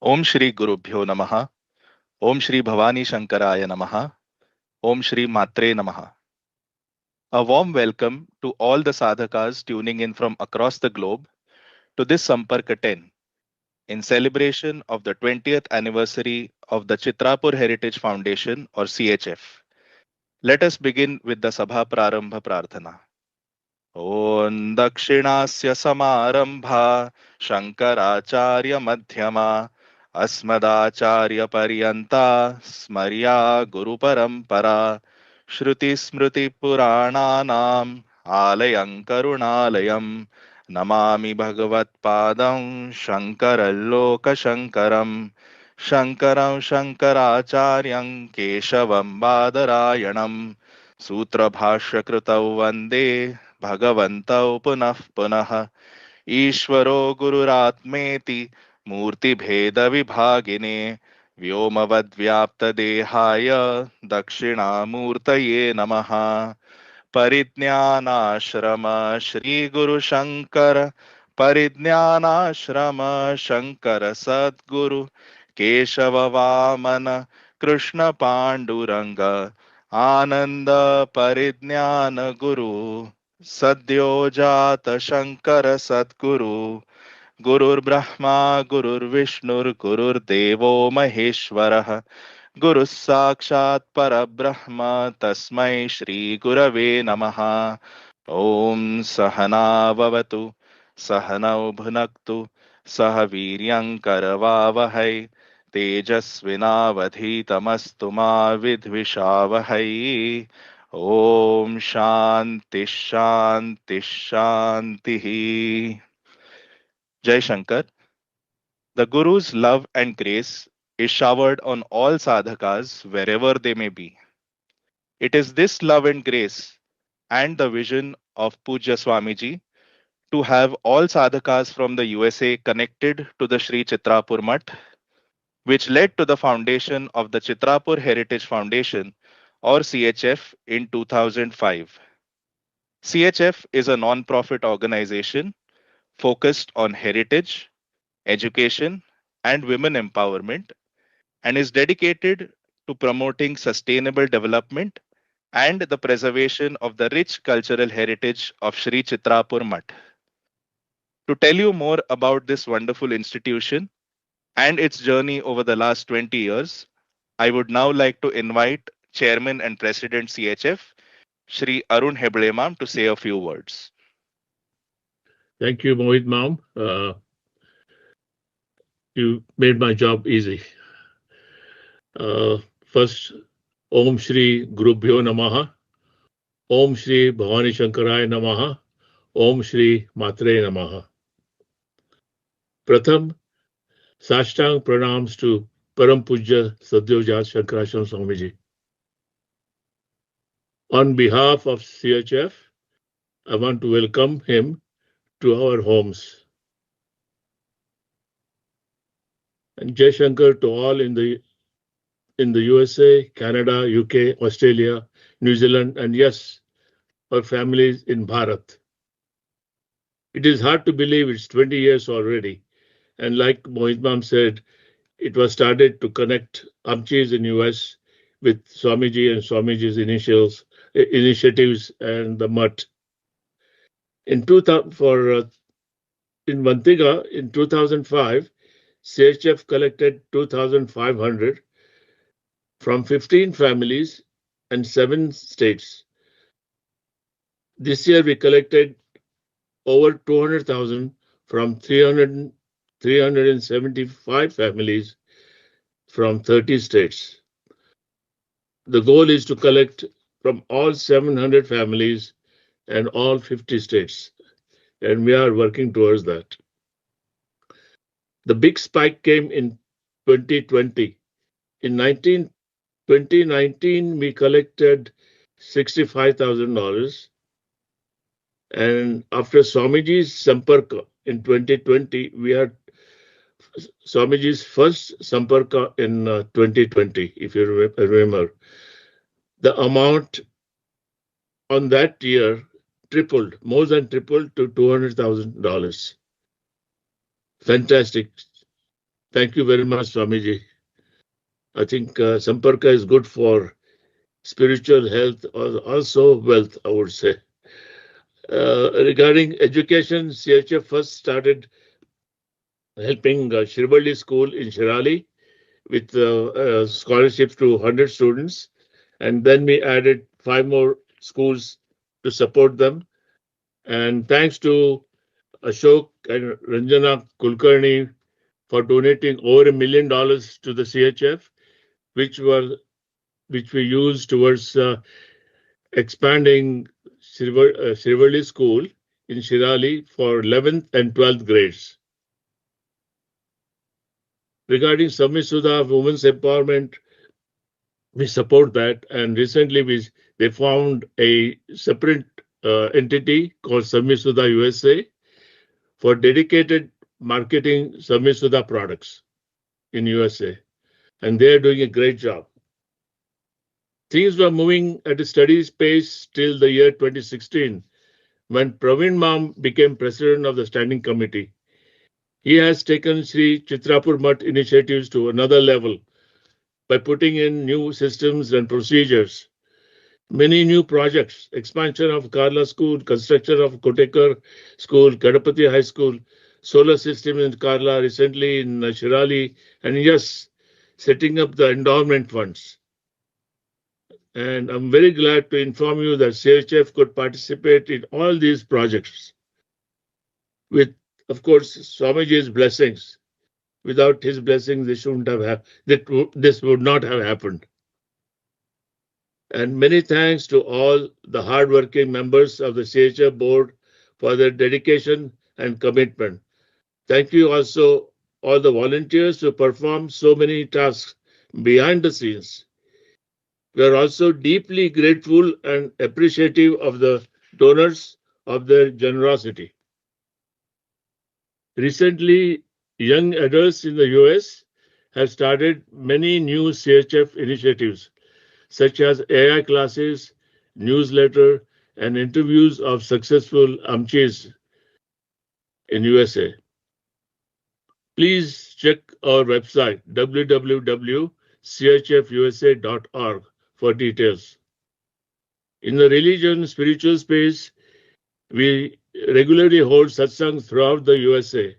Om Shri Gurubhyo Namaha. Om Shri Bhavani Shankaraya Namaha. Om Shri Matre Namaha. A warm welcome to all the sadhakas tuning in from across the globe to this Sampark 10 in celebration of the 20th anniversary of the Chitrapur Heritage Foundation or CHF. Let us begin with the Sabha Prarambha Prarthana. Om Dakshinasya Samarambha Shankaracharya Madhyama Asmadacharya Paryanta Smarya Guru Parampara Shruti Smriti Purananam Alayam Karunalayam Namami Bhagavat Padam Shankaralloka Shankaram Shankaram Shankaracharyam Keshavam Badarayanam Sutra Bhashya Krutau Vande भगवन्तौ पुनः पुनः ईश्वरो गुरुरात्मेति मूर्तिभेदविभागिने व्योमवद्व्याप्तदेहाय दक्षिणामूर्तये नमः परिज्ञानाश्रम श्रीगुरुशङ्कर परिज्ञानाश्रम शङ्कर सद्गुरु केशव वामन कृष्ण पाण्डुरङ्ग आनन्द परिज्ञान गुरु सद्यो जात शंकर सद्गुरु गुरुर्ब्रह्मा गुरुर्विष्णुर्गुरुर्देवो महेश्वरः गुरुः साक्षात् परब्रह्म तस्मै श्री गुरवे नमः। ओम सहना भवतु सहनौ भुनक्तु सह वीर्यं करवावहै तेजस्विनावधीतमस्तु मा विद्विषावहै। Om Shanti Shanti Shanti. Jai Shankar. The Guru's love and grace is showered on all sadhakas wherever they may be. It is this love and grace and the vision of Pujya Swamiji to have all sadhakas from the USA connected to the Shri Chitrapurmath, which led to the foundation of the Chitrapur Heritage Foundation or CHF in 2005. CHF is a non-profit organization focused on heritage, education, and women empowerment and is dedicated to promoting sustainable development and the preservation of the rich cultural heritage of Shri Chitrapur Math. To tell you more about this wonderful institution and its journey over the last 20 years, I would now like to invite Chairman and President CHF, Shri Arun Heble ma'am, to say a few words. Thank you, Mohit ma'am. You made my job easy. First, Om Shri Gurubhyo Namaha. Om Shri Bhavani Shankaraya Namaha. Om Shri Matre Namaha. Pratham, Sashtang Pranams to Param Pujya Sadyojat Shankarashram Swamiji. On behalf of CHF, I want to welcome him to our homes. And Jai Shankar to all in the USA, Canada, UK, Australia, New Zealand, and yes, our families in Bharat. It is hard to believe it's 20 years already. And like Mohit ma'am said, it was started to connect Amchis in US with Swamiji and Swamiji's initiatives and the Mutt. In Vantiga, in 2005, CHF collected 2,500 from 15 families and 7 states. This year we collected over 200,000 from 375 families from 30 states. The goal is to collect from all 700 families and all 50 states, and we are working towards that. The big spike came in 2020. In 2019, we collected $65,000. And after Swamiji's Sampark in 2020, we had Swamiji's first Sampark in 2020, if you remember. The amount on that year tripled, more than tripled to $200,000. Fantastic Thank you very much, Swamiji. I think Samparka is good for spiritual health, or also wealth, I would say. Regarding education, CHF first started helping Shrivalli School in Shirali with scholarships to 100 students. And then we added 5 more schools to support them. And thanks to Ashok and Ranjana Kulkarni for donating over $1 million to the CHF, which we used towards expanding Shrivalli School in Shirali for 11th and 12th grades. Regarding Samvisudha women's empowerment, we support that, and recently they found a separate entity called Samvisudha USA for dedicated marketing Samvisudha products in USA, and they are doing a great job. Things were moving at a steady pace till the year 2016, when Praveen Mam became president of the standing committee. He has taken shrichitrapurmath initiatives to another level by putting in new systems and procedures. Many new projects, expansion of Karla School, construction of Kotekar School, Kadapati High School, solar system in Karla, recently in Shirali, and yes, setting up the endowment funds. And I'm very glad to inform you that CHF could participate in all these projects with, of course, Swamiji's blessings. Without his blessings, this would not have happened. And many thanks to all the hardworking members of the CHF board for their dedication and commitment. Thank you also all the volunteers who perform so many tasks behind the scenes. We are also deeply grateful and appreciative of the donors of their generosity. Recently, young adults in the US have started many new CHF initiatives, such as AI classes, newsletter, and interviews of successful Amchis in USA. Please check our website, www.chfusa.org, for details. In the religion spiritual space, we regularly hold satsangs throughout the USA.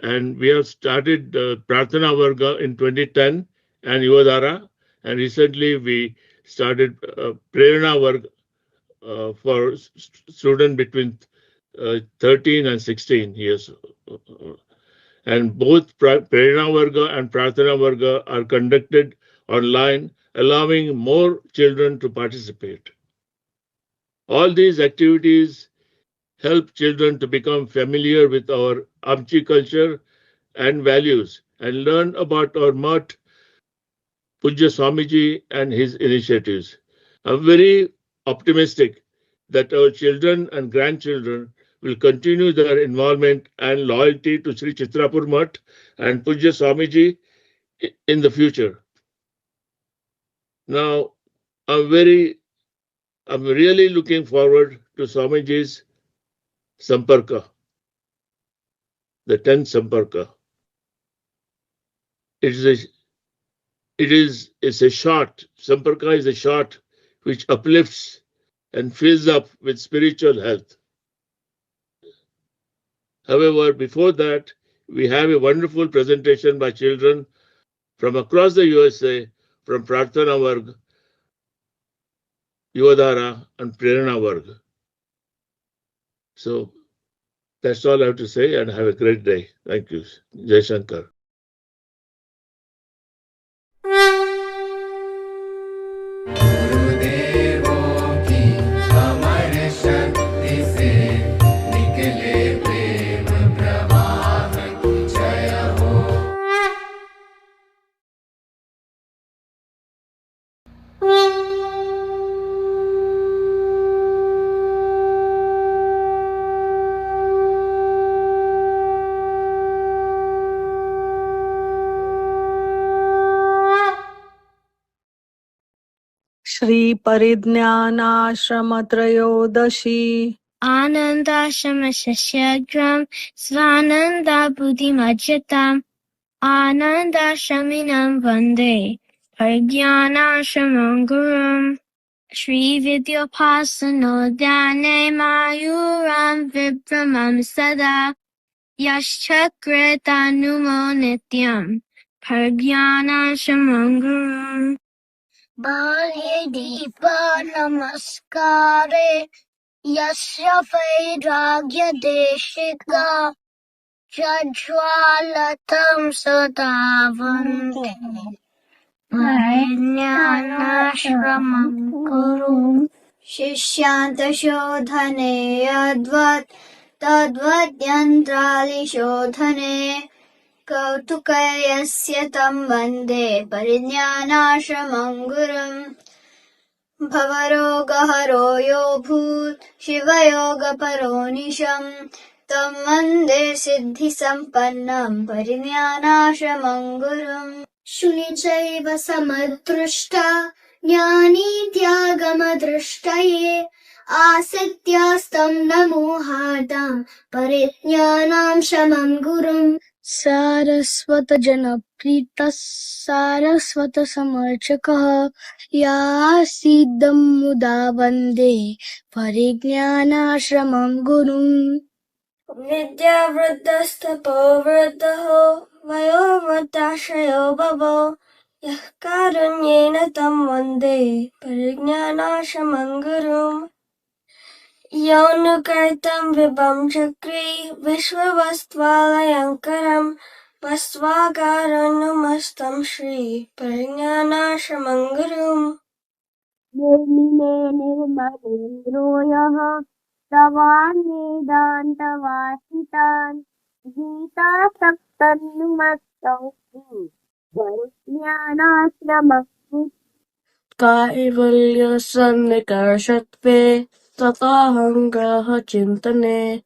And we have started Prarthana Varga in 2010 and Yuvadhara. And recently we started Prerana Varga for students between 13 and 16 years. And both Prerana Varga and Prarthana Varga are conducted online, allowing more children to participate. All these activities help children to become familiar with our Amchi culture and values and learn about our Mutt, Pujya Swamiji and his initiatives. I'm very optimistic that our children and grandchildren will continue their involvement and loyalty to Shri Chitrapurmath and Pujya Swamiji in the future. Now, I'm really looking forward to Swamiji's Samparka, the 10th Samparka. It's a shot. Samparka is a shot which uplifts and fills up with spiritual health. However, before that, we have a wonderful presentation by children from across the USA, from Prarthana Varga, Yuvadhara, and Prerana Varga. So that's all I have to say, and have a great day. Thank you. Jai Shankar. Shri परिज्ञानाश्रमत्रयोदशी आनन्दाश्रमशस्यग्रं स्वानन्दाबुधिमज्जताम् Anandashaminam Vande Prajnanashamam Gurum Shri Vidyapasano Dhyane Mayuram Vibramam Sada Yashchakre Tanumo Nityam Prajnanashamam Gurum Bhale Deepa Namaskare Yasya Vairagya Deshika Jajwalatam Sada Vande Parajnanashramam Kurum Shishyantashodhane Yadvat Tadvadyantralishodhane Kautukayasya Tam Vande Parijnanashramam Gurum Bhavaroga yo bhut Shivayoga paronisham Tam Vande Siddhi Sampannam Parijnanashramam Gurum Shuni chaiva samadrushta Jnani Tyagamadrushtaye Asatyastam namohadam Parijnanam Shamam Gurum Saraswata Janaprita Saraswata Samarchakah Ya Siddham Muda Vande Parijnanashramam Gurum Vidya Vruddhastapo Vruddhaho Vayo Vruddhashayo Bhavo Yah Karunyena Tam Vande Parijnanashramam Gurum Yaunukaitam Vibham Chakri Vishwavastvalayankaram Vastvagarannamastam Shri Parijnanashramam Gurum Nirmine nirmalendroyaha Tavan Vedantavasitan Gita Saptannumattam Shri Parijnanashramam Kaivalya Sannikarshatve Tataham Graha Chintane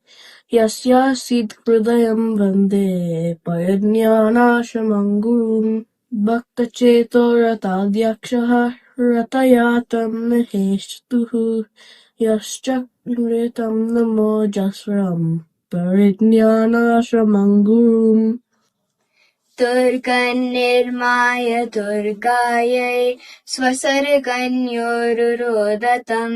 Yasya Sid Hrudayam Vande Parijnanashramam Gurum Bhakta Cheto Ratadyakshaha Ratayatam Maheshtuhu Yaschakritam Namo Jasram Parijnanashramam Gurum Durganirmaya Durgayai Swasarganyorurodatam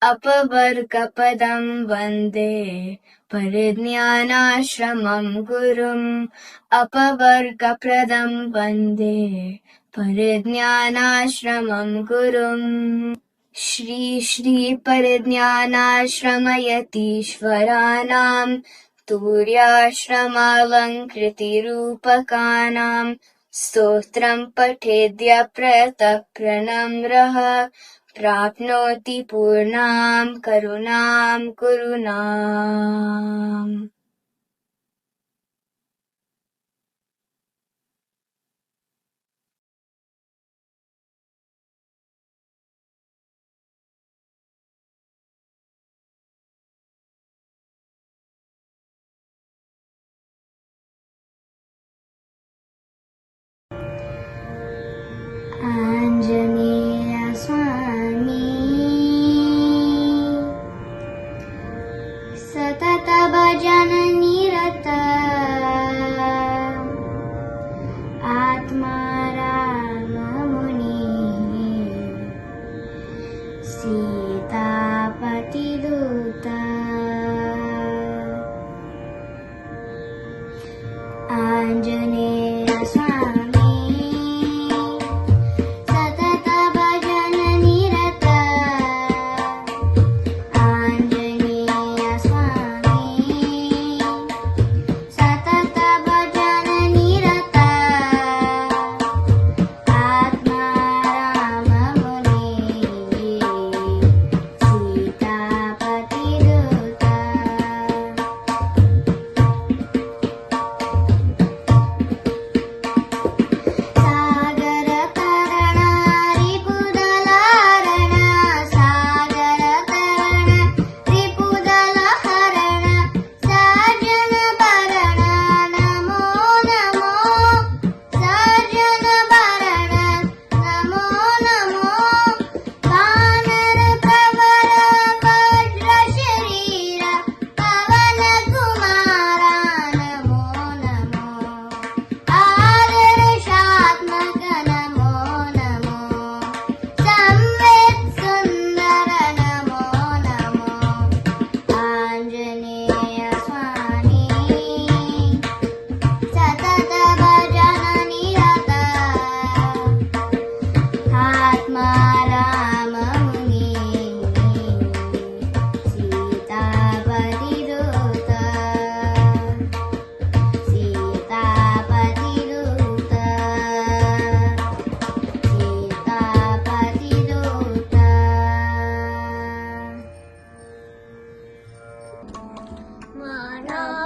Apavargapadam Vande Parijnanashramam Gurum Apavargapradam Vande Parijnanashramam Gurum Shri Shri Parijnanashramayatishvaranam Turyashramalankritirupakanam Stotram Patedya Pratapranamraha Prapnoti Purnam Karunam Kurunam. Anjaneya Swami Satata Bhajana Nirata Atma Rama Muni Sita Patiduta Anjaneya Swami Sita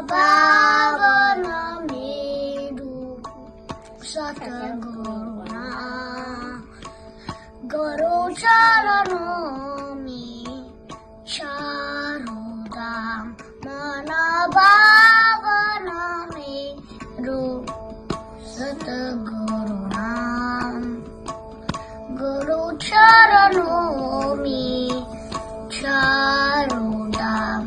भावना में रूप सतगुरु नाम गुरु चरणों में चारों धाम मन भावना में रूप सतगुरु नाम गुरु चरणों में चारों धाम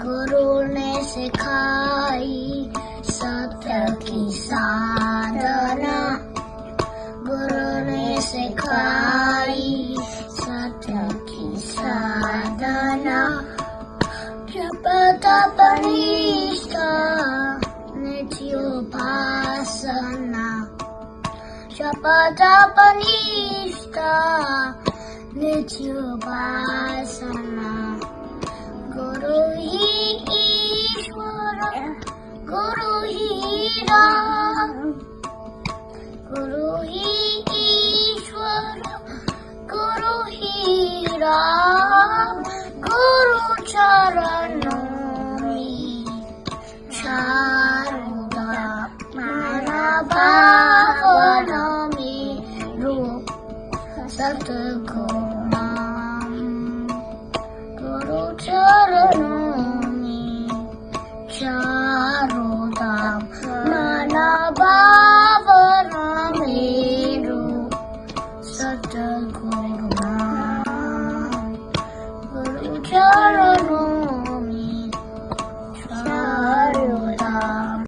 गुरु ने सिखाई सत्य की साधना गुरु ने सिखाई सत्य की साधना जप तप निष्ठा नित्योपासना जप तप निष्ठा नित्योपासना गुरु ही ईश्वर गुरु ही राम गुरु ही ईश्वर गुरु ही राम गुरु चरणों में चारों धाम मन भावना में रूप सतगुरु नाम गुरु चरणों में चारों धाम मन भावना में रूप सतगुरु नाम गुरु चरणों में चारों धाम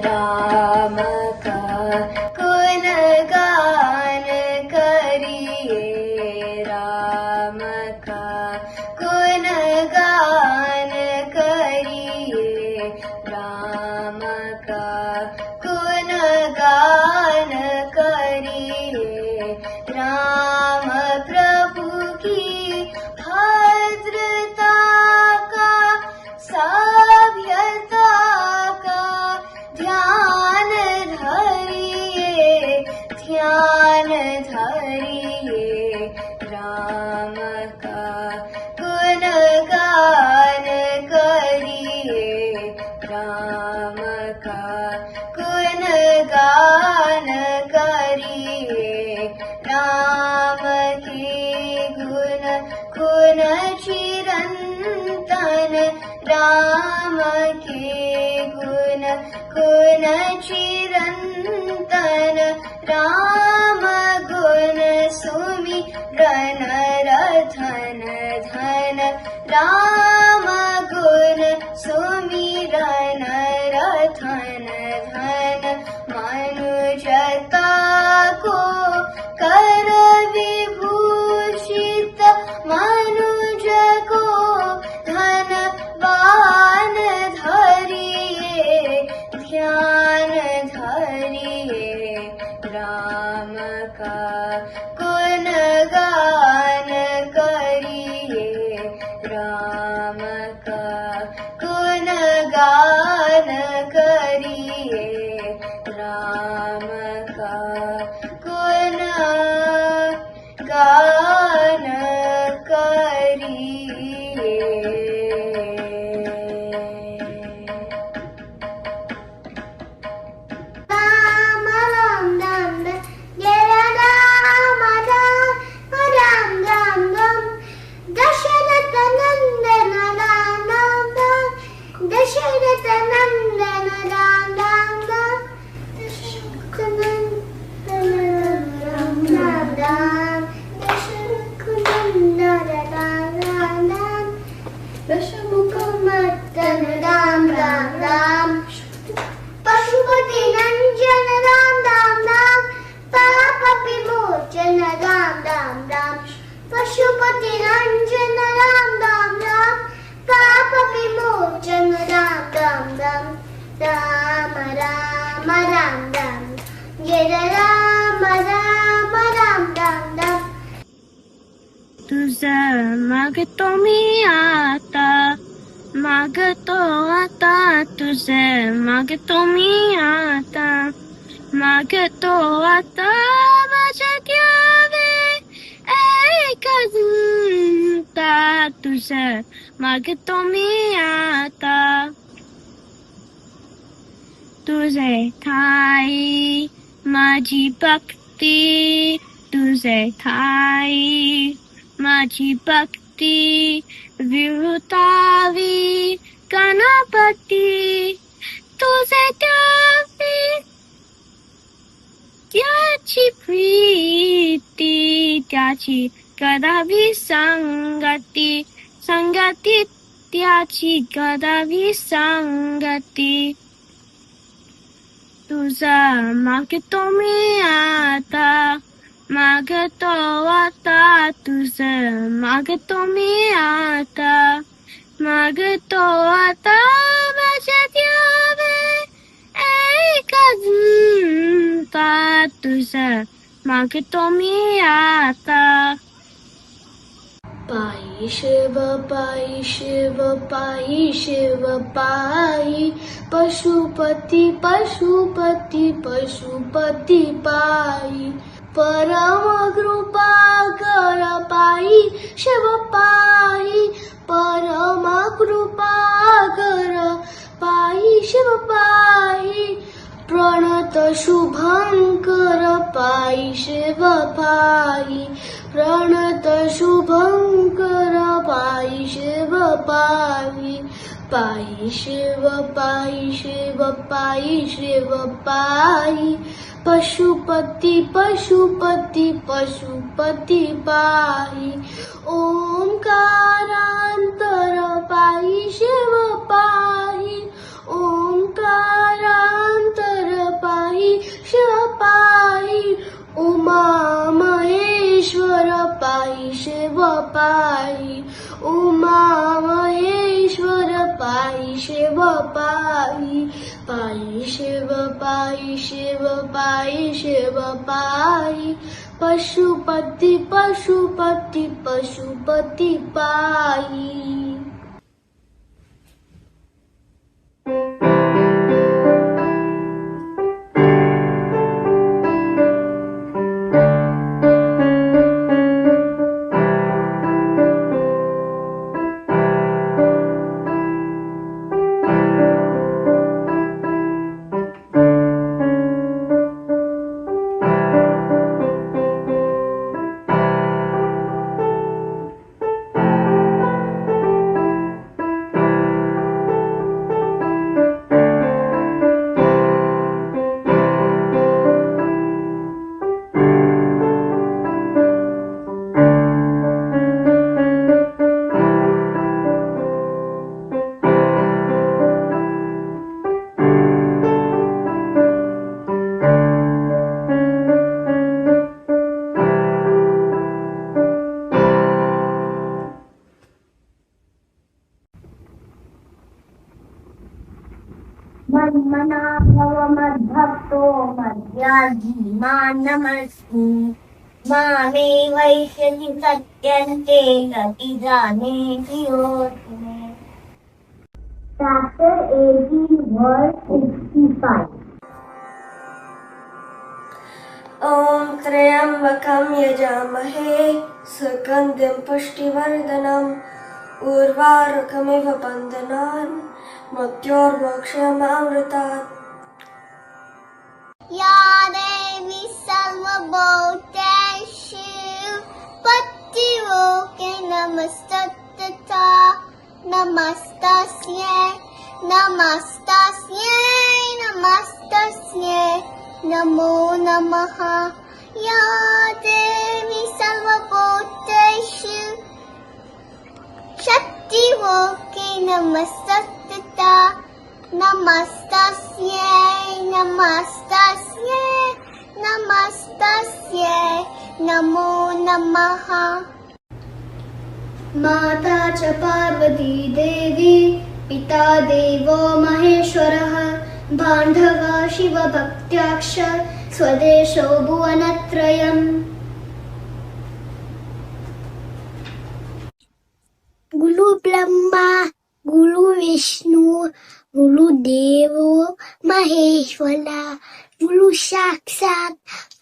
राम का गुणगान करिए राम का गुणगान करिए राम का गुणगान करिए राम प्रभु की भद्रता का सभ्यता का ध्यान धरिए राम का गुणगान करिए राम का गुणगान करिए राम के गुण चिरंतन राम के गुण चिरंतन राम गुण सुमिरन रधन धन राम गुण सुमिरन रधन धन मनुजता को कर विभूषित मनुज को धनवान धरिए ध्यान धरिए राम का गुणगान करिए राम का गुणगान करिए राम का गुणगान करिए मागतो मी आता, मागतो आता तुझे, मागतो मी आता, मागतो आता माझ्या घ्यावे एकंता तुझं मागतो मी आता. तुझे ठाई माझी भक्ती, तुझे ठाई माझी भक्ती विरुतावी गणपती. तुझे द्यावी त्याची प्रीती, त्याची करावी संगती, संगती त्याची करावी संगती. तुझा मागतो मी आता, मागतो आता तुझं मागतो मी आता, मागतो आता माझ्या द्यावे एकंता तुझं मागतो मी आता. पायी शिव पायी शिव पायी शिव पायी, पशुपती पशुपती पशुपती पायी, परम कृपा कर पायी शिव पायी, परम कृपा कर पायी शिव पायी, प्रणत शुभंकर पायी शिव पायी, प्रणत शुभंकर पायी शिव पायी, पायी शिव पायी शिव पायी शिव पायी, पशुपती पशुपती पशुपती पायी, ओंकारांतर पायी शिव पायी, ओंकारांतर पायी शिव पायी, उमा महेश्वर पायी शिव पायी, उमा महेश्वर पायी शिव पायी, पायी शिव पायी शिव पायी शिव पायी, पशुपती पशुपती पशुपती पायी. मन्मना भव मद्भक्तो मद्याजी नमस्मि. मामे वैश्यसि सत्यन्ते गतिजानेति योऽस्मि. Chapter 18, verse 65. ॐ त्र्यम्बकं यजामहे सुगन्धिं पुष्टिवर्धनम् उर्वारुकमिव बन्धनान् मृत्योर्मोक्षमामृतात्. या देवी सर्वभूतेषु पतिलोके नमस्तस्यै, नमस्तस्यै नमस्तस्यै नमस्तस्यै नमो नमः. या देवी सर्वभूतेषु शक्तिलोके नमस्तस्यै, नमस्तस्यै नमस्तस्यै नमस्तस्यै नमो नमः. माता च पार्वती देवी, पिता देवो महेश्वरः, बान्धवा शिवभक्त्याक्ष, स्वदेशो भुवनत्रयम्. गुरु ब्रह्मा गुरु विष्णु गुरुदेवो महेश्वरा, गुरु साक्षात्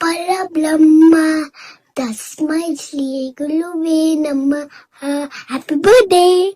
परब्रह्मा Tasmai Shri Guluve Namaha. Happy birthday!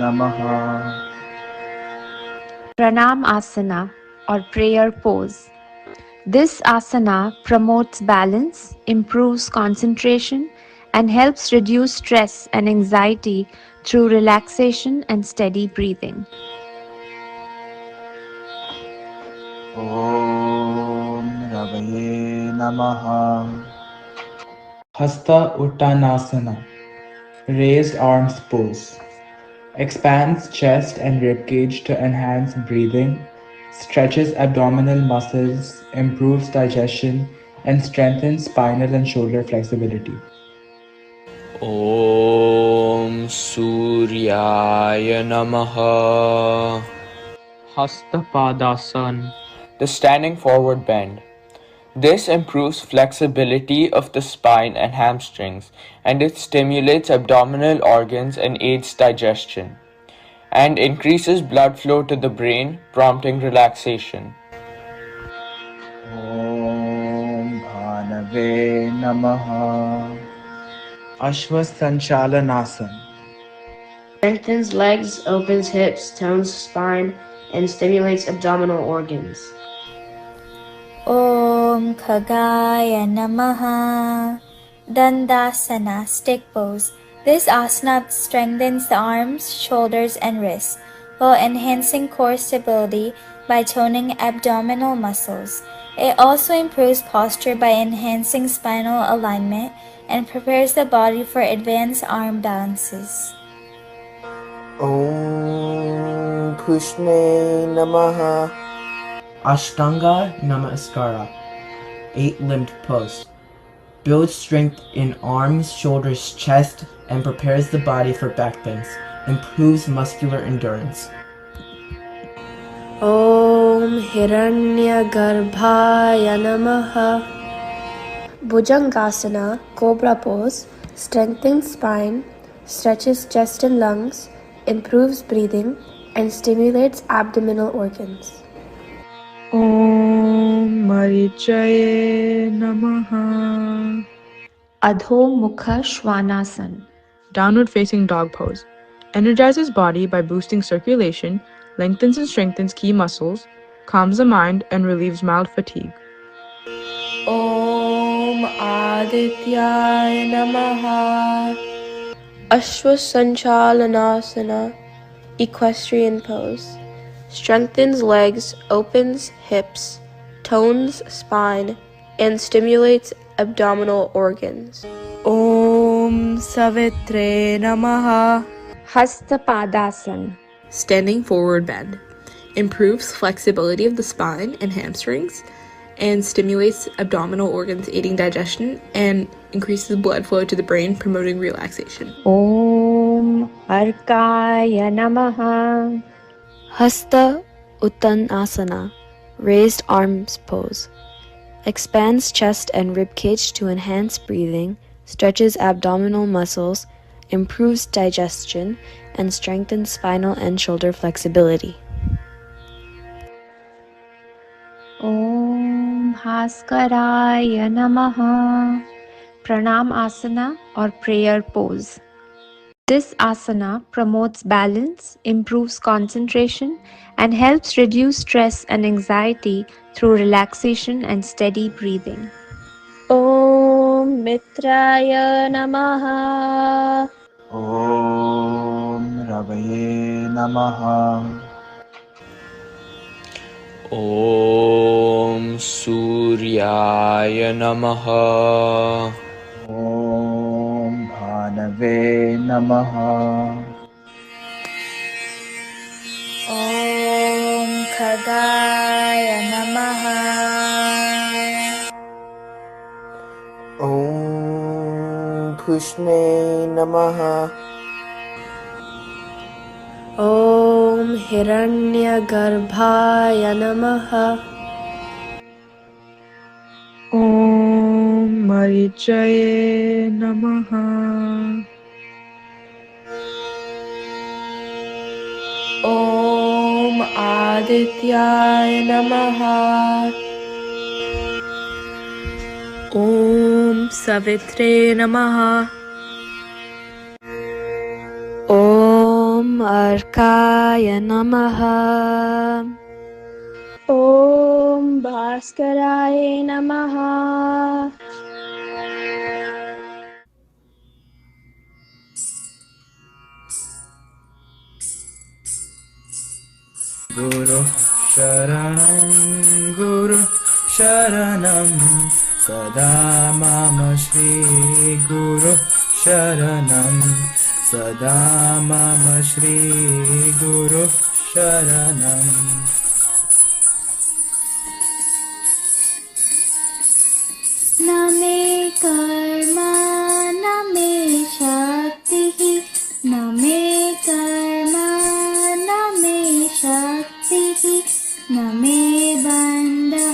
Namaha. Pranam asana or prayer pose. This asana promotes balance, improves concentration, and helps reduce stress and anxiety through relaxation and steady breathing. Om Ravaye Namaha. Hasta Uttanasana, raised arms pose. Expands chest and ribcage to enhance breathing, stretches abdominal muscles, improves digestion, and strengthens spinal and shoulder flexibility. Om Suryaya Namaha. Hastapadasana, The standing forward bend. This improves flexibility of the spine and hamstrings, and it stimulates abdominal organs and aids digestion, and increases blood flow to the brain, prompting relaxation. Om Bhanave Namaha. Ashwasanchalanasana. Strengthens legs, opens hips, tones spine, and stimulates abdominal organs. Om Khagaya Namaha. Dandasana, stick pose. This asana strengthens the arms, shoulders, and wrists, while enhancing core stability by toning abdominal muscles. It also improves posture by enhancing spinal alignment and prepares the body for advanced arm balances. Om Pushne Namaha. Ashtanga Namaskara, 8-limbed pose. Builds strength in arms, shoulders, chest, and prepares the body for back bends. Improves muscular endurance. Om Hiranyagarbhaya Namaha. Bhujangasana, cobra pose, strengthens spine, stretches chest and lungs, improves breathing, and stimulates abdominal organs. Om Marichaye Namaha. Adho Mukha Shvanasana, downward facing dog pose. Energizes body by boosting circulation, lengthens and strengthens key muscles, calms the mind, and relieves mild fatigue. Om Aditya Namaha. Ashwasanchalanasana, equestrian pose. Strengthens legs, opens hips, tones spine, and stimulates abdominal organs. Om Savitre Namaha. Hastapadasana, standing forward bend. Improves flexibility of the spine and hamstrings, and stimulates abdominal organs, aiding digestion, and increases blood flow to the brain, promoting relaxation. Om Arkaya Namaha. Hasta Uttanasana, raised arms pose. Expands chest and ribcage to enhance breathing, stretches abdominal muscles, improves digestion, and strengthens spinal and shoulder flexibility. Om Bhaskaraya Namaha. Pranam asana or prayer pose. This asana promotes balance, improves concentration, and helps reduce stress and anxiety through relaxation and steady breathing. Om Mitraya Namaha. Om Ravaye Namaha. Om Suryaya Namaha. Om Bhanave Namaha. Om Khagaya Namaha. Om Pushne Namaha. Om Hiranyagarbhaya Namaha. Om Marichaye Namaha. Om Adityaya Namaha. Om Savitre Namaha. Om Arkaya Namaha. Om Bhaskaraye Namaha. Guru Sharanam, Guru Sharanam, Sada Mama Shri Guru Sharanam, Sada Mama Shri Guru Sharanam. Name karma, name shakti, name karma, name shakti, name bandha,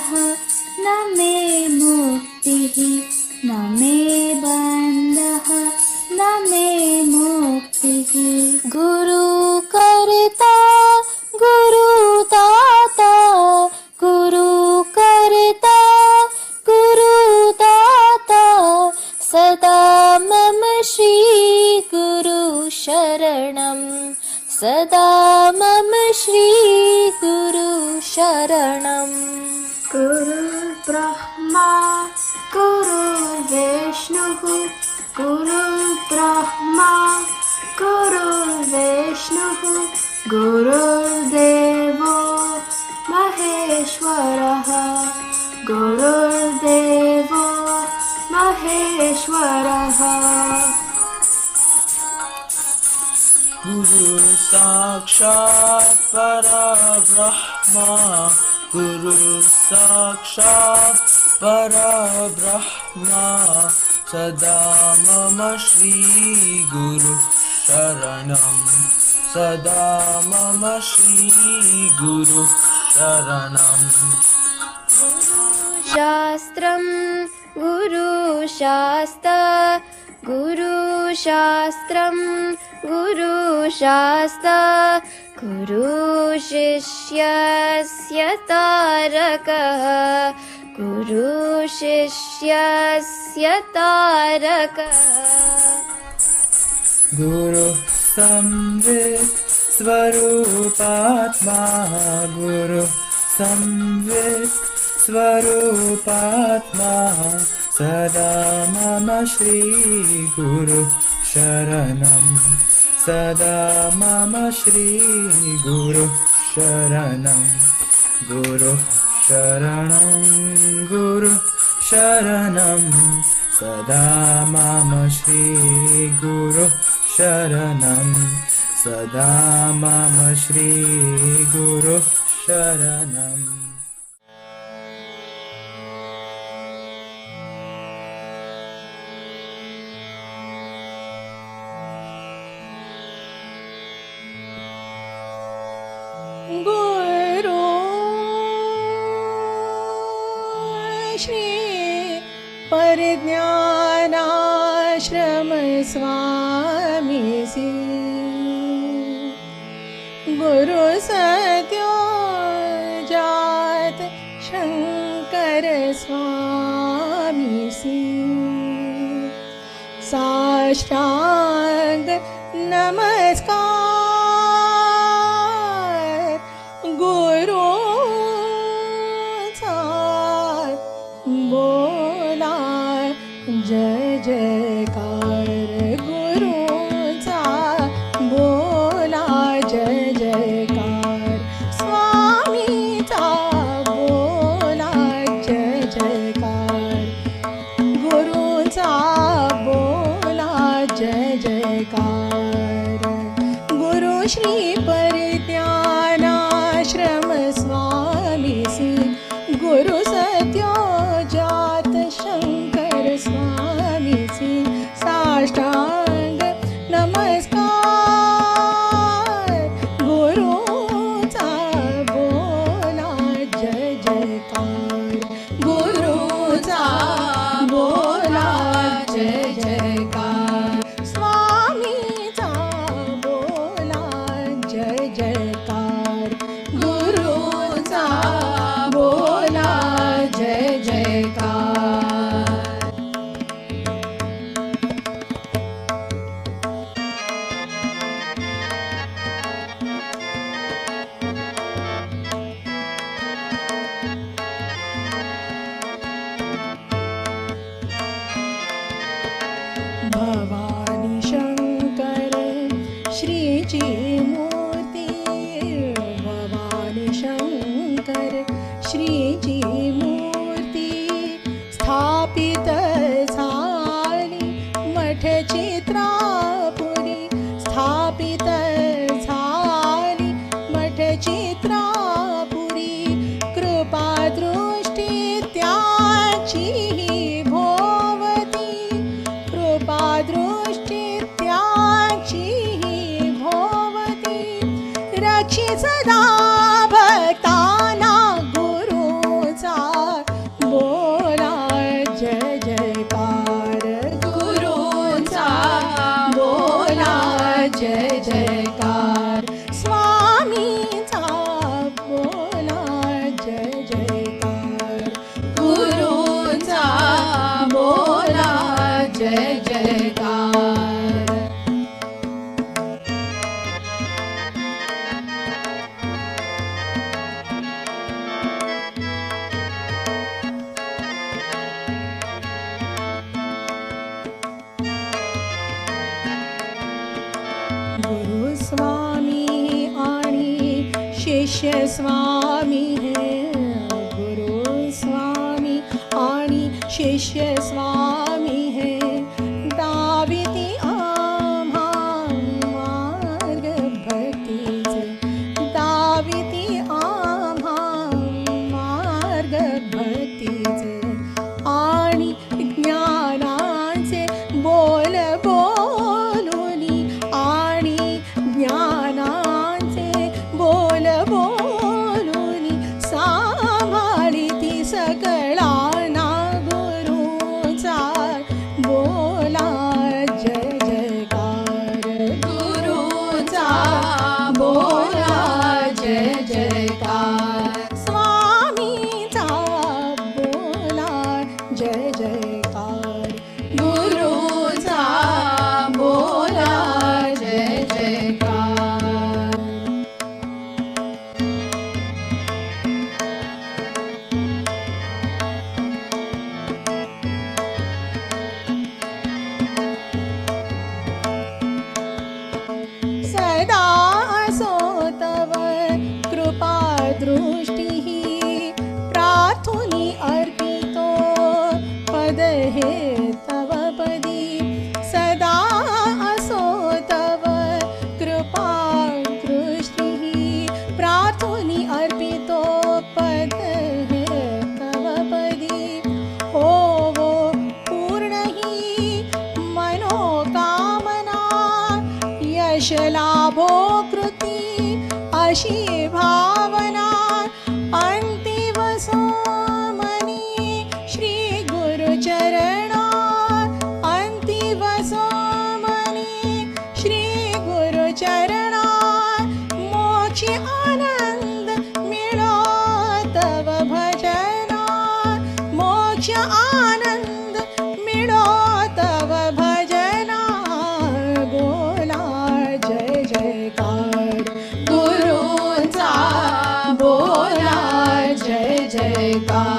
name mukti, name bandha, name mukti. Guru karta, Guru tata, Guru karta, Guru tata, sada mam Shri Guru sharanam, sada mam Shri Guru sharanam. Guru Brahma, Guru Vishnu, Guru Brahma, Guru Vishnu, Guru Devo Maheshwaraha, Guru Devo Maheshwaraha. Guru Sakshat Parabrahma, Guru Sakshat Parabrahma, Sada Mama Shri Guru Sharanam, Sada Mama Shri Guru Sharanam. Shastram, Guru Shasta, Guru Shastram, Guru Shasta, Guru Shishyasya Tarakah, Guru Shishyasya Tarakah. Guru Samvit Svarupatma, Guru Samvit Svarupatma, Sada Mama Shri Guru Sharanam, Sada Mama Shri Guru Sharanam, Guru Sharanam, Guru Sharanam, Sada Mama Shri Guru Sharanam, Sada Mama Shri Guru Sharanam. Guru Shri Parijnanashrama Swami Si, Guru Satya Jat Shankar Swami Si, Sashtang Namaskar Guru Sat Bola Jai Jaykar Guru Sat Bola Jai Jaykar. गुरु श्री परिज्ञानाश्रम स्वामीसी गुरु सत्योजात शंकर स्वामीसी साष्टांग नमस्कार गुरुचा बोला जय जयकार गुरुचा बोला जय जयकार स्वामीचा बोला जय जयकार गुरुचा बोला जय जयकार भवानी शंकर श्रीची मूर्ती भवानी शंकर श्रीची मूर्ती स्थापित झाली मठ चित्रापुरी स्थापित झाली मठ चित्रापुरी कृपा दृष्टी त्याची भोवती कृपा दृष्टी त्याची भोवती रक्षी सदा भक्ताना गुरुचा बोला जय जयकार गुरुचा बोला जय जयकार स्वामीचा बोला जय जयकार गुरुचा बोला जय जयकार गुरु स्वामी आणि शिष्य स्वामी है गुरु स्वामी आणि शिष्य स्वामी है दाविती आम्हा मार्ग भक्तीचे दाविती आम्हा मार्ग भक्तीचे आणि ज्ञानाचे बोल बोलुनी आणि ज्ञानाचे बोल बोलुनी सांभाळिती सकळांना गुरुचा बोला जय जयकार गुरुचा बोला जय जयकार स्वामीचा बोला जय जयकार गुरुचा बोला जय जयकार सदा असो तव कृपा दृष्टिः प्रार्थुनी अर्पितो पद हे तव पदी सदा असो तव कृपा दृष्टिः प्रार्थुनी अर्पितो पद हे तव पदी हो पूर्ण ही मनोकामना यश लाभो कृती अशी भावना अंतिम सोमनी श्री गुरु चरणा अंतिम सोमनी श्री गुरु चरणा मोक्ष आनंद मिळो तव भजना मोक्ष आनंद मिळो तव भजना बोला जय जयकार गुरुचा बोला जय जयकार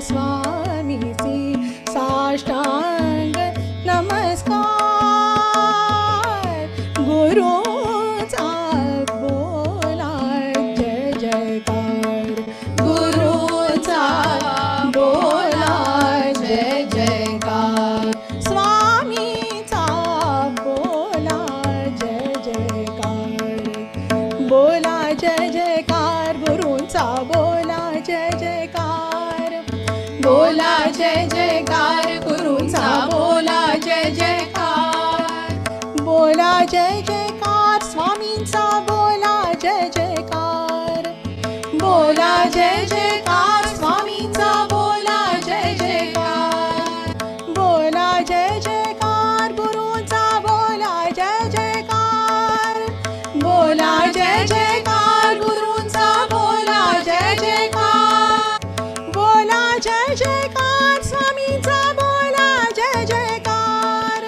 स्वामीची साष्टांग नमस्कार गुरुचा बोला जय जयकार गुरुचा बोला जय जयकार स्वामीचा बोला जय जयकार बोला जय जयकार गुरूंचा बोला जय जयकार बोला जय जयकार गुरूंचा बोला जय जयकार बोला जय जयकार स्वामींचा बोला जय जयकार बोला जय जयकार स्वामींचा बोला जय जयकार बोला जय जयकार गुरूंचा बोला जय जयकार बोला जय जयकार गुरूंचा बोला जय जयकार बोला जय जयकार स्वामींचा बोला जय जयकार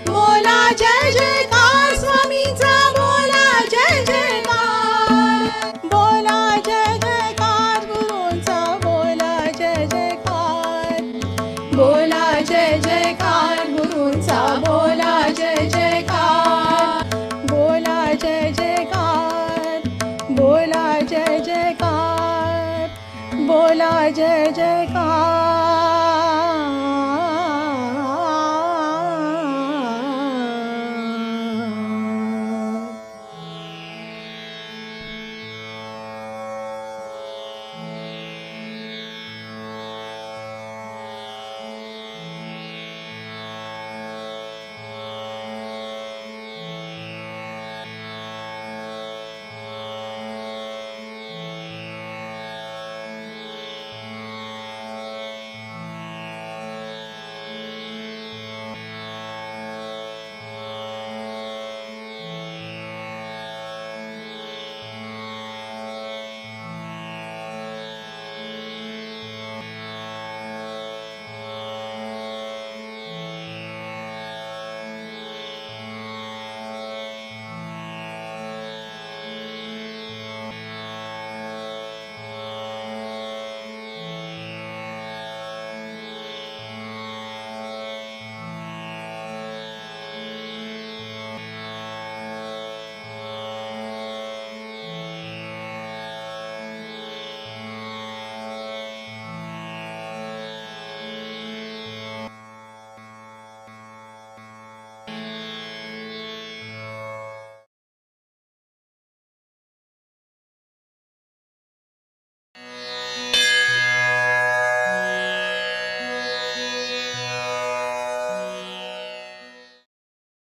बोला जय जयकार स्वामींचा बोला जय जयकार बोला जय जयकार गुरूंचा बोला जय जयकार बोला जय जयकार गुरूंचा बोला जय जयकार बोला जय जयकार बोला जय जयकार बोला जय जयकार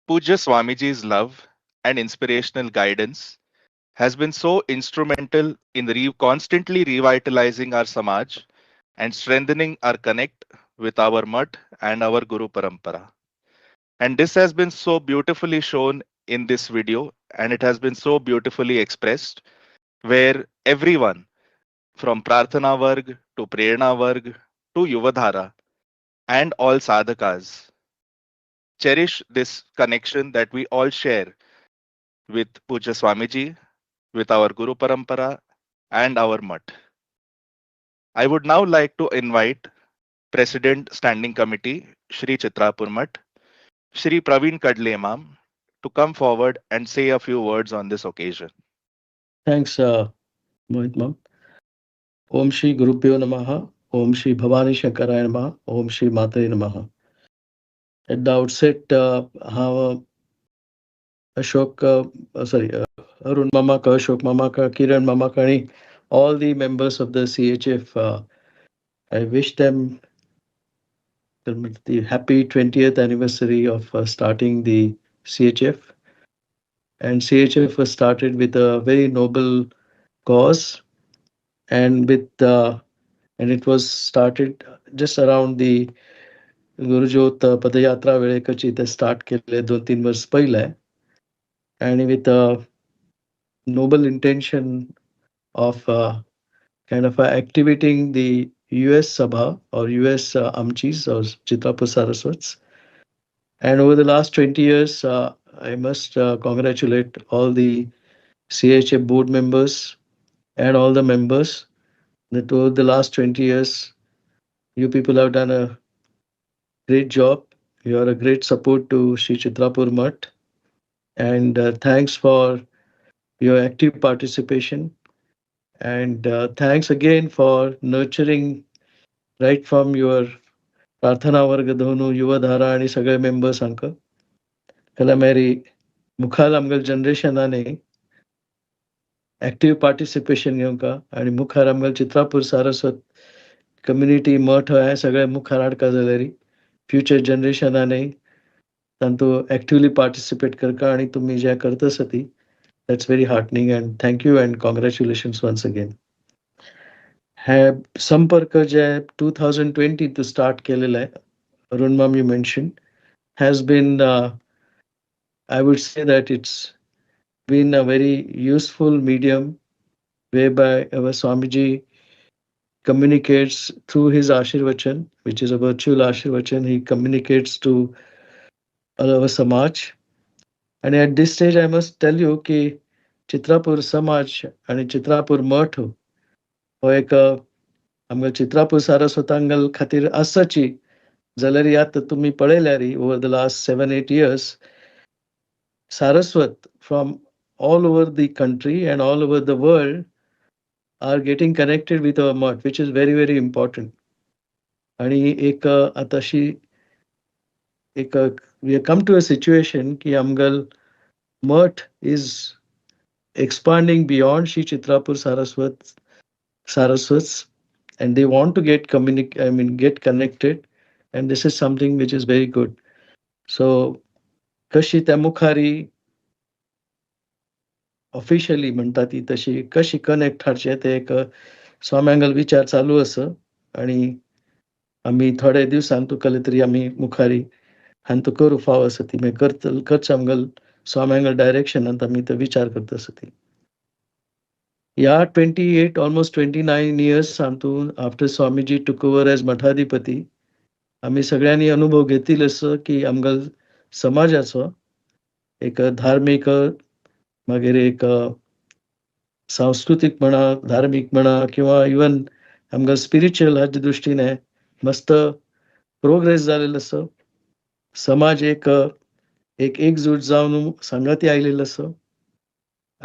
Pujya Swamiji's love and inspirational guidance has been so instrumental in constantly revitalizing our Samaj and strengthening our connect with our Mat and our Guru Parampara. And this has been so beautifully shown in this video, and it has been so beautifully expressed, where everyone from Prarthana Varg to Prerna Varg to Yuvadhara and all sadhakas cherish this connection that we all share with Puja Swamiji, with our Guru Parampara, and our Mutt. I would now like to invite President Standing Committee, Shri Chitrapurmath, Shri Praveen Kadle Imam, to come forward and say a few words on this occasion. Thanks, Mohit Mam. Om Shri Gurubhyo Namaha, Om Shri Bhavani Shankaraya Namaha, Om Shri Matare Namaha. At the outset, how Ashok, Arun Mama Ka, Ashok Mama Ka, Kiran Mama Kani, all the members of the CHF, I wish them the happy 20th anniversary of starting the CHF. And CHF was started with a very noble cause, and it was started just around the गुरुज्योत पदयात्रा वेळेकची ते start केले 2-3 वर्ष पहिले, and with a noble intention of kind of activating the US Sabha or US Amchis or Chitrapur Saraswats. And over the last 20 years, I must congratulate all the CHF board members and all the members that over the last 20 years You people have done a great job. You are a great support to Shri Chitrapurmath. And thanks for your active participation. And thanks again for nurturing right from your प्रार्थना वर्ग दोनों युवधारा आणि सगळे members हांक कलामेरी मुखाल आमगेल जनरेशनाने active participation घेवंका आणि मुखार आमगेल Chitrapur Saraswat community मठ हे सगळे मुखार हाडका जाल्यार फ्युचर जनरेशनाने तांतू एक्टिवली पार्टिसिपेट करका आणि तुम्ही जे करता ती that's very heartening and thank you and congratulations once again. हे संपर्क जे 2020 स्टार्ट केलेलं आहे, Arun ma'am, you mentioned, has been, I would say that it's been a very useful medium whereby our Swamiji communicates through his Ashirvachan, which is a virtual Ashirvachan. He communicates to our Samaj. And at this stage, I must tell you कि चित्रापूर समाज आणि चित्रापूर मठ हो एक आमच्या चित्रापूर सारस्वतांगल खातीर आसाची जाल्यार यात तुम्ही पळयल्यार over the last 7-8 years Saraswat from all over the country and all over the world are getting connected with our mutt, which is very, very important. आणि एक आताशी एक we have come to a situation की आमगल mutt is expanding beyond Shri Chitrapur Saraswats, and they want to get connected, and this is something which is very good. So कशी त्या मुखारी officially म्हणतात ती तशी कशी कनेक्ट हाडचे ते एक स्वाम्यांगल विचार चालू आसा आणि आम्ही थोडे दिवसान तुकले तरी आम्ही मुखारी हान तो करू फाव आसा ती मागीर करचे आमगल स्वाम्यांगल डायरेक्शनांत आम्ही तो विचार करता आसा ती. या 28 almost 29 years सांतून after Swamiji took over as मठाधिपती आम्ही सगळ्यांनी अनुभव घेतील असं की आमगल समाजाचो एक धार्मिक मागीर एक सांस्कृतिक म्हणा धार्मिक म्हणा किंवा इवन आमकां स्पिरिच्युअल हाच्या दृश्टीने मस्त प्रोग्रेस जालेलो आसा. समाज एक एकजूट जावन सांगाती आयलेलो आसा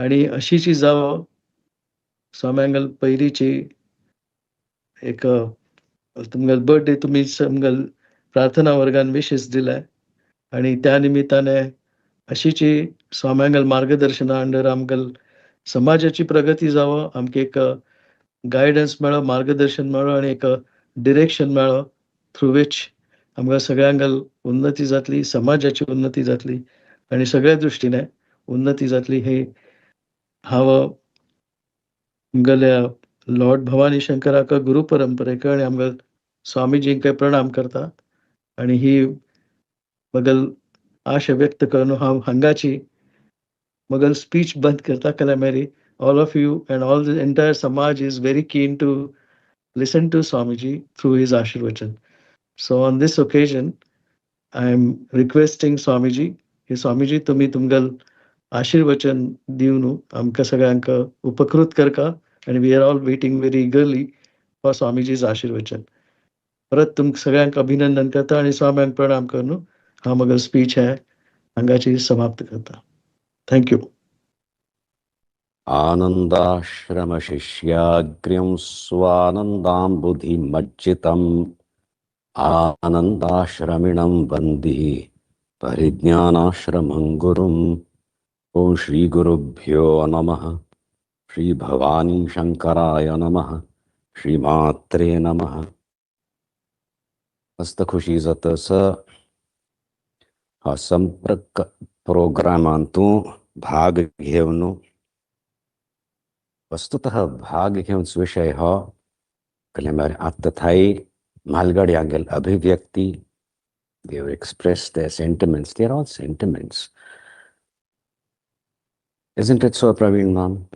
आणि अशीची जावो स्वाम्यांगल पयलीची एक तुमगेल बर्थडे तुमी आमगेल प्रार्थना वर्गान विशेस दिले आणि त्या निमित्ताने अशीची स्वाम्यांगल मार्गदर्शना अंडर आमगल समाजाची प्रगती जावो आमकां एक गायडन्स मेळो मार्गदर्शन मेळो आणि एक डिरेक्शन मेळो थ्रू वीच आमकां सगळ्यांगल उन्नती जातली समाजाची उन्नती जातली आणि सगळ्या दृश्टीने उन्नती जातली हे हांव आमगेल्या लॉर्ड भवानी शंकराक गुरु परंपरेक आणि आमगेल स्वामीजींक प्रणाम करता आणि ही बगल आशा व्यक्त करून हांव हांगाची मगल स्पीच बंद करता कलामेरी. All of you and all the entire Samaj is very keen to listen to Swamiji through his Ashirvachan. So on this occasion, I am requesting Swamiji, ki Swamiji तुम्ही तुमगल Ashirvachan दिवनु आमका सगळ्यांक उपकृत करका and we are all waiting very eagerly for Swamiji's Ashirvachan. परत तुम सगळ्यांक अभिनंदन करता आणि स्वाम्यांक प्रणाम करून हा मगल स्पीच है हांगाची समाप्त करता. Thank you. आनन्दाश्रमशिष्याग्र्यं स्वानन्दाम्बुधिमज्जितम् आनन्दाश्रमिणं वन्दे परिज्ञानाश्रमं गुरुम्. ॐ श्रीगुरुभ्यो नमः. श्रीभवानी शंकराय नमः. श्रीमात्रे नमः. मस्त खुशी जाता हा संपर्क प्रोग्रामांतूं भाग घेवन वस्तुतः भाग घेवन विषय हो कल्यार आत्ताथाई मालगाडी आगेल अभिव्यक्ती. They have expressed their sentiments. They are all sentiments. Isn't it so, Praveen ma'am?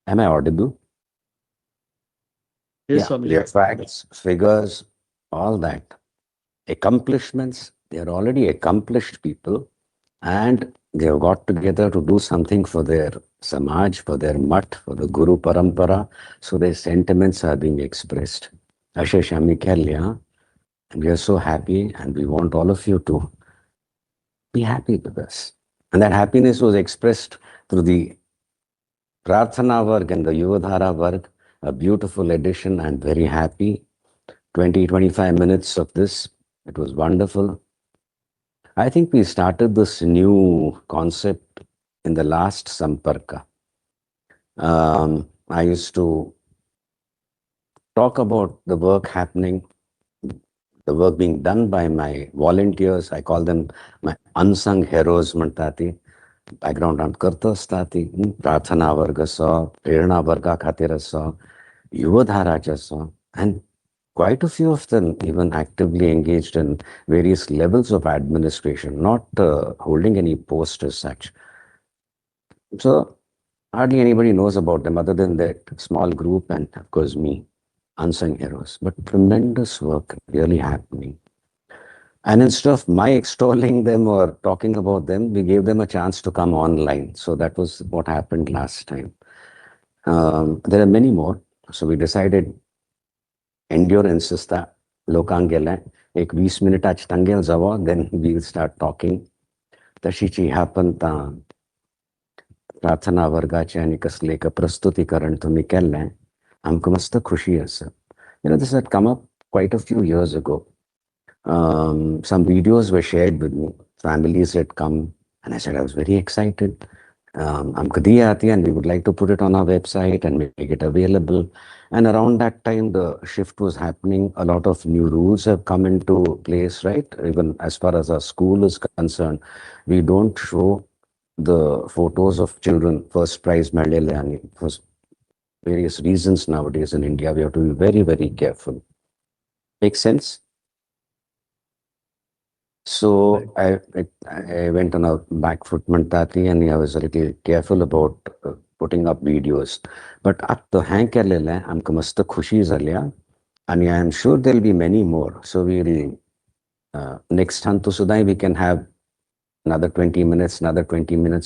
Am I audible? Yes, yeah, their facts, figures, all that. Accomplishments, they are already accomplished people and they have got together to do something for their Samaj, for their Mutt, for the Guru Parampara. So their sentiments are being expressed. Ashesham Mikelya, and we are so happy, and we want all of you to be happy with us. And that happiness was expressed through the Prarthana work and the Yuvadhara work, a beautiful edition. I'm very happy. 20-25 minutes of this. It was wonderful. I think we started this new concept in the last Samparka. I used to talk about the work happening, the work being done by my volunteers. I call them my unsung heroes. Mantati background on kartastati, Prathana varga saw, Prerna varga khatira saw, Yuvadhara saw, and quite a few of them even actively engaged in various levels of administration, not holding any post as such. So hardly anybody knows about them other than that small group and of course me, unsung heroes. But tremendous work really happening. And instead of my extolling them or talking about them, we gave them a chance to come online. So that was what happened last time. There are many more. So we decided endurance is the lokangela. Ek 20 minute ach tangel zawa, then we'll start talking. Tashichi happened प्रार्थना वर्गाचे आणि कसले एक प्रस्तुतीकरण तुम्ही केल्लें आमकां मस्त खुशी आसा. This had come up quite a few years ago. Some videos were shared with me. Families had come and I said I was very excited. Amka diya aati and we would like to put it on our website and make it available. And around that time the shift was happening. A lot of new rules have come into place, right? Even as far as our school is concerned, we don't show the photos of children first prize medal for various reasons nowadays in India. We have to be very, very careful. Makes sense? So I went on a back foot Mantati and I was a little careful about putting up videos. But at the hankelele, I'm kamasta khushi zalya, and I am sure there'll be many more. So we'll next Hantu Sudai we can have another 20 minutes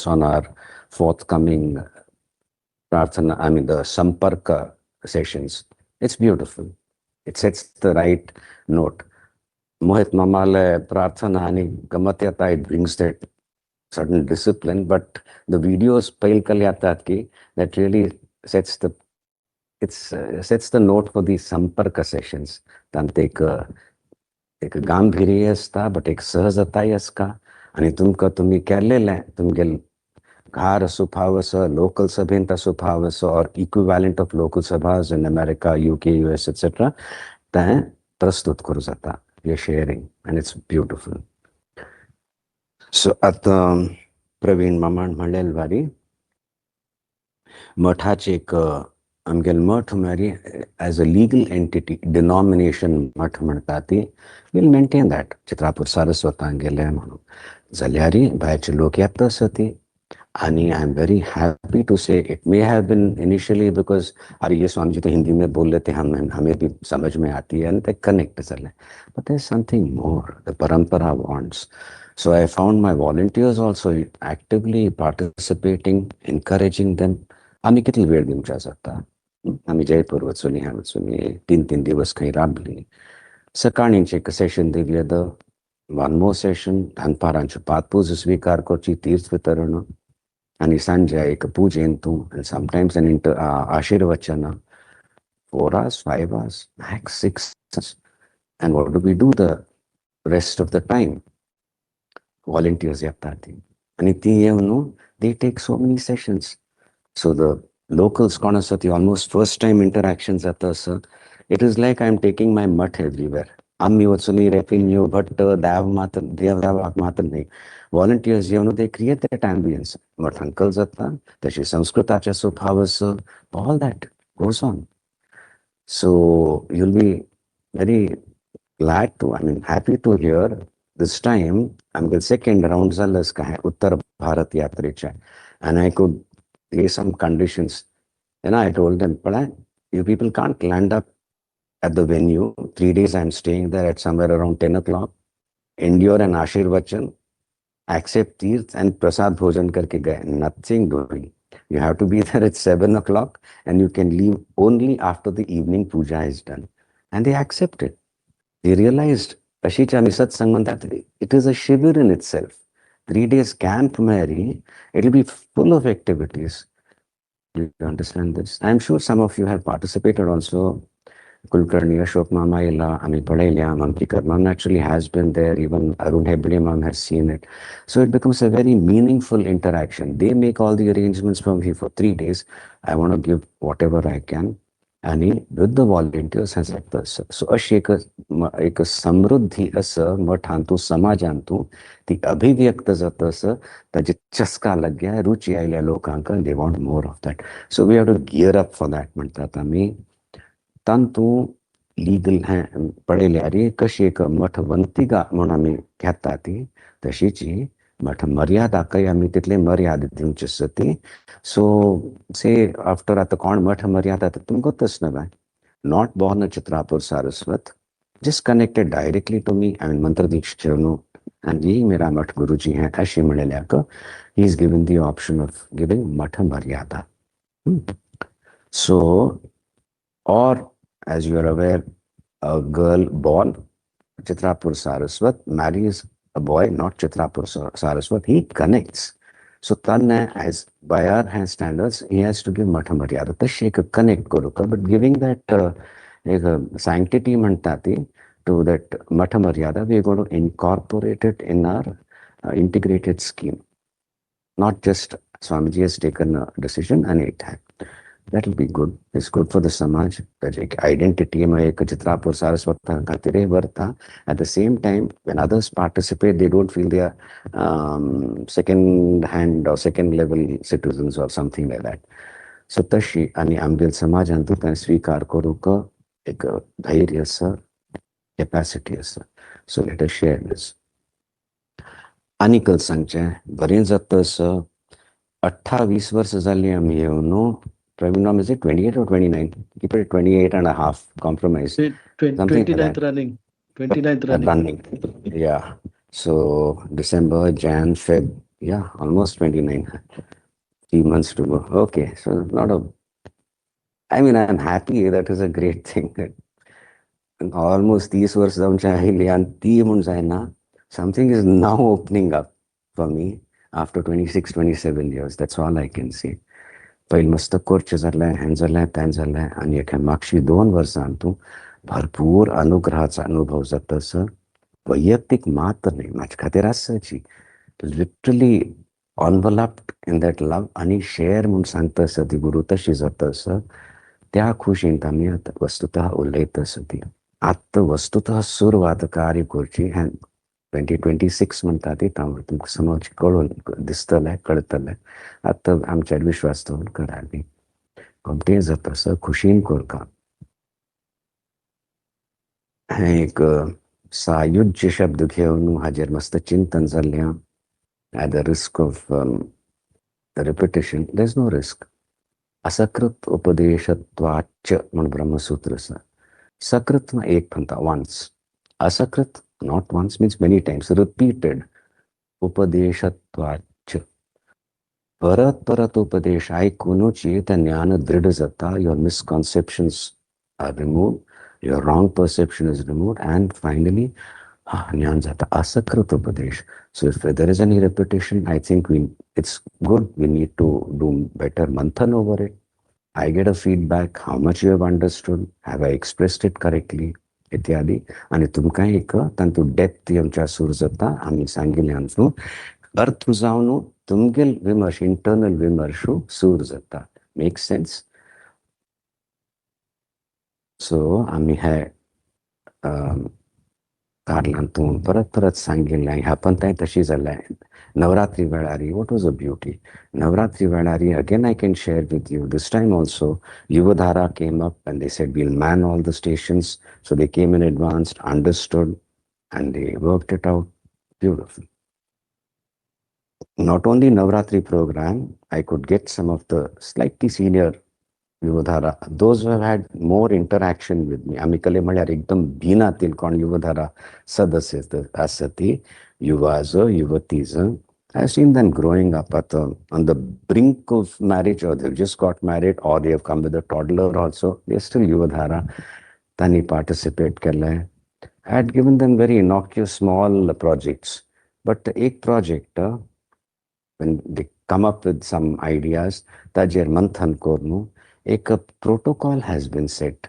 on our forthcoming Prarthana, the Sampark sessions. It's beautiful. It sets the right note. Mohit Mamale Prarthana ani Gamatyata, it brings that certain discipline, but the videos Pail Kalyatatki that really sets the note for the Sampark sessions. Tante एक गांभीर्य असता but एक सहजता असका आणि तुमका तुम्ही केलेले तुमगे घार सुभावस local सभेंता सुभावस or equivalent of local sabhas in America, UK, US, etc. तह प्रस्तुत करू जाता. You're sharing and it's beautiful. So at Praveen Maman Mandelwari मठाचे एक आमगेल मठ मरी as a legal entity denomination मठ म्हणताती will maintain that. Chitrapur Saraswatan गेले म्हणून जाल्यारी बायचे लोक येत असती. आणि I'm very happy to say it may have been initially because अरे ये स्वामी जी तो हिंदी में बोल लेते हमें भी समझ में आती है and they connect चले. But there's something more. The parampara wants. So I found my volunteers also actively participating, encouraging them. आम्ही किती वेळ दिवचा जाता. आम्ही जयपूर वचून ह्या वचून 3 दिवस काही राबली. सकाळींचे एक सेशन दिलेलं. One more session, धनपारांचे पातपूज स्वीकार करची तीर्थ वितरण आणि सांजे एक पूजेंतू and sometimes an आशीर्वचन 4 hours, 5 hours, max 6 hours. And what do we do the rest of the time? Volunteers yaptati. And they take so many sessions. So the locals konasati almost first time interactions at us. It is like I'm taking my mutt everywhere. Ammi vatsuni revenue, but volunteers, they create that ambience. But uncles atta, tashi samskritacha subhavasa, all that goes on. So you'll be very glad to, happy to hear this time. I'm the second round zalas ka hai Uttar Bharat Yatricha, and I could lay some conditions. And I told them, but you people can't land up at the venue. 3 days I'm staying there at somewhere around 10 o'clock. Endure an Ashirvachan, accept Tirth and Prasad Bhojan karke gaye. Nothing doing. You have to be there at 7 o'clock and you can leave only after the evening puja is done. And they accepted. They realized, Ashichami Satsang म्हणतात, it is a shivir in itself. 3 days camp Mary, it'll be full of activities. Do you understand this? I'm sure some of you have participated also. Kulkarni, Ashok Mama Illa, Ami Padailya, Mankikar Mom actually has been there. Even Arun Heble Mom has seen it. So it becomes a very meaningful interaction. They make all the arrangements from here for 3 days. I want to give whatever I can. आणि with the volunteers has helped us. So अशी एक समृद्धी असं मठ आणतो समाज आणतो ती अभिव्यक्त जात असं त्याचे चस्का लग गया रुची आयल्या लोकांक they want more of that so we have to gear up for that म्हणतात आम्ही तांतू लीगल पडयल्यारी कशी एक मठवंतिका म्हणून आम्ही घेता ती तशीची मठ मर्यादा काही आम्ही तिथले मर्यादा दिवचे सती सो से आफ्टर आता कोण मठ मर्यादा तुमको तस ना not born Chitrapur Saraswat just connected directly to me I mean मंत्र दीक्षित and यही मेरा मठ गुरु जी हैं ऐसे मिले को he is given the option of giving मठ मर्यादा so or as you are aware a girl born Chitrapur Saraswat marries a boy not Chitrapur Saraswat he connects so tanna as by our standards he has to give matha maryada तशी एक connect करू का but giving that एक sanctity म्हणतात to that matha maryada we are going to incorporate it in our integrated scheme not just Swamiji has taken a decision and it that will be good. It's good for the samaj. That identity में एक चित्रापुर सारस्वत का तेरे वर्ता. At the same time, when others participate, they don't feel they are second hand or second level citizens or something like that. So तशी आणि आमगेल समाज अंतु त्याने स्वीकार करू का एक धैर्य असं capacity असं. So let us share this. आणि कल सांगचे बरें जातं असं 28 वर्ष झाली आम्ही येऊन Praveen, is it 28 or 29? Keep it 28 and a half compromise. 29th like running. 29th running. Yeah. So December, Jan, Feb. Yeah, almost 29. 3 months to go. Okay. So not a. I mean, I'm happy. That is a great thing. Almost 30 years down, something is now opening up for me after 26, 27 years. That's all I can see. पहिले मस्त कोर्च झालाय hand झालाय pan झालाय आणि एका मागची 2 वर्षांतून भरपूर अनुग्रहाचा अनुभव जात असं वैयक्तिक मात्र नाही माझ्या खातीर आसाची लिटरली ऑनवलप्ड इन दॅट लव आणि शेअर म्हणून सांगता असं ती गुरु तशी जात असं त्या खुशींत आम्ही आता वस्तुतः उलयत असं ती आत्ता वस्तुतः सुरवात कार्य करची 2026 म्हणतात ते तुमकां समज कळून दिसतलें कळतलें आतां आमच्यार विश्वास दवरून करावी कंप्लेन जाता असं खुशीन करता एक सायुज्य शब्द घेवन हाजेर मस्त चिंतन जाल्लें at the risk of repetition there is no risk असकृत उपदेशत्वाच म्हणून ब्रह्मसूत्र आसा सकृत एक म्हणटा वन्स असकृत not once means many times repeated उपदेशत्वाच परत परत उपदेश ऐकूनची त्या ज्ञान दृढ जाता your misconceptions are removed your wrong perception is removed and finally ज्ञान जाता असकृत उपदेश so if there is any repetition I think it's good we need to do better manthan over it I get a feedback how much you have understood have I expressed it correctly इत्यादी आणि तुमकां एक तांतू depth आमच्या सूर जाता आमी सांगिल्लें आमचो अर्थ जावन तुमगेल विमर्श इंटरनल विमर्श सूर जाता मेक सेन्स सो आमी हे कारलांतून परत परत सांगिल्लें ह्या पंथाय तशी जालें Navratri वेळारी what was a beauty Navratri वेळारी again I can share with you this time also Yuvadhara came up and they said we'll man all the stations so they came in advanced understood and they worked it out beautiful not only Navratri program I could get some of the slightly senior Yuvadhara those who have had more interaction with me आम्ही कले म्हळ्यार एकदम भिनातील कोण Yuvadhara सदस्य आसती Eva's युवतीज I've seen them growing up on the brink of marriage or they've just got married or they have come with a toddler also they're still Yuvadhara Tani participate कर ले. I had given them very innocuous small projects, but एक project when they come up with some ideas, tajir manthan kornu, एक protocol has been set.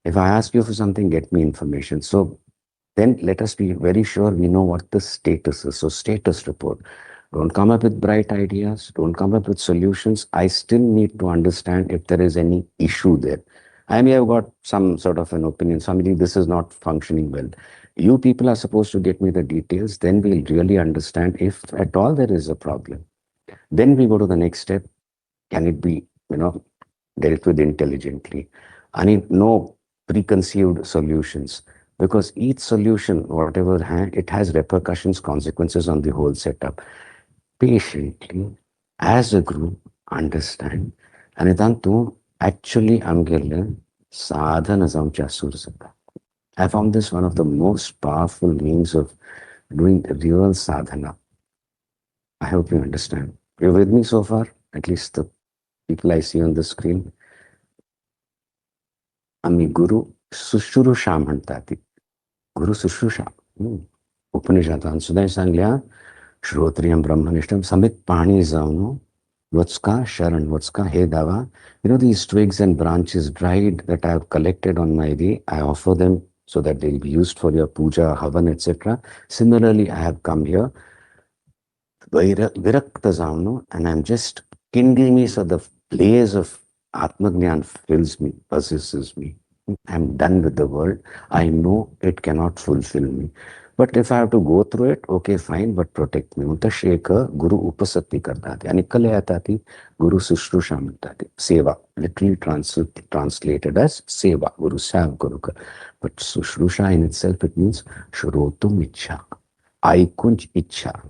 If I ask you for something, get me information. So then let us be very sure we know what the status is. So status report. Don't come up with bright ideas. Don't come up with solutions. I still need to understand if there is any issue there. I may have got some sort of an opinion. Somebody, this is not functioning well. You people are supposed to get me the details. Then we'll really understand if at all there is a problem. Then we go to the next step. Can it be, dealt with intelligently? I need no preconceived solutions, because each solution, whatever, it has repercussions, consequences on the whole setup. Patiently, as a group, understand. And idantu actually amgelle sadhana samchasursata. I found this one of the most powerful means of doing real sadhana. I hope you understand. You're with me so far? At least the people I see on the screen. Ami Guru Sushurusha म्हणतात. Guru Sushurusha. Upanishadhan सुद्धा सांगल्या श्रोत्रियम ब्रह्मनिष्ठम समित पाणी जाऊन Vatska Sharan, Vatska He Dava. These twigs and branches dried that I have collected on my way, I offer them so that they'll be used for your puja, havan, etc. Similarly, I have come here, Virakta Zavno, and I'm just kindling me so the blaze of Atmagnan fills me, possesses me. I'm done with the world. I know it cannot fulfill me. But if I have to go through it, okay, fine, but protect me. Unta Shekha Guru Upasati kartate. Yani kale atati Guru Sushrusha mantati. Seva, literally translated as Seva, Guru Sav Guru ka. But Sushrusha in itself, it means Shrotum Icha. Aikunj Icha.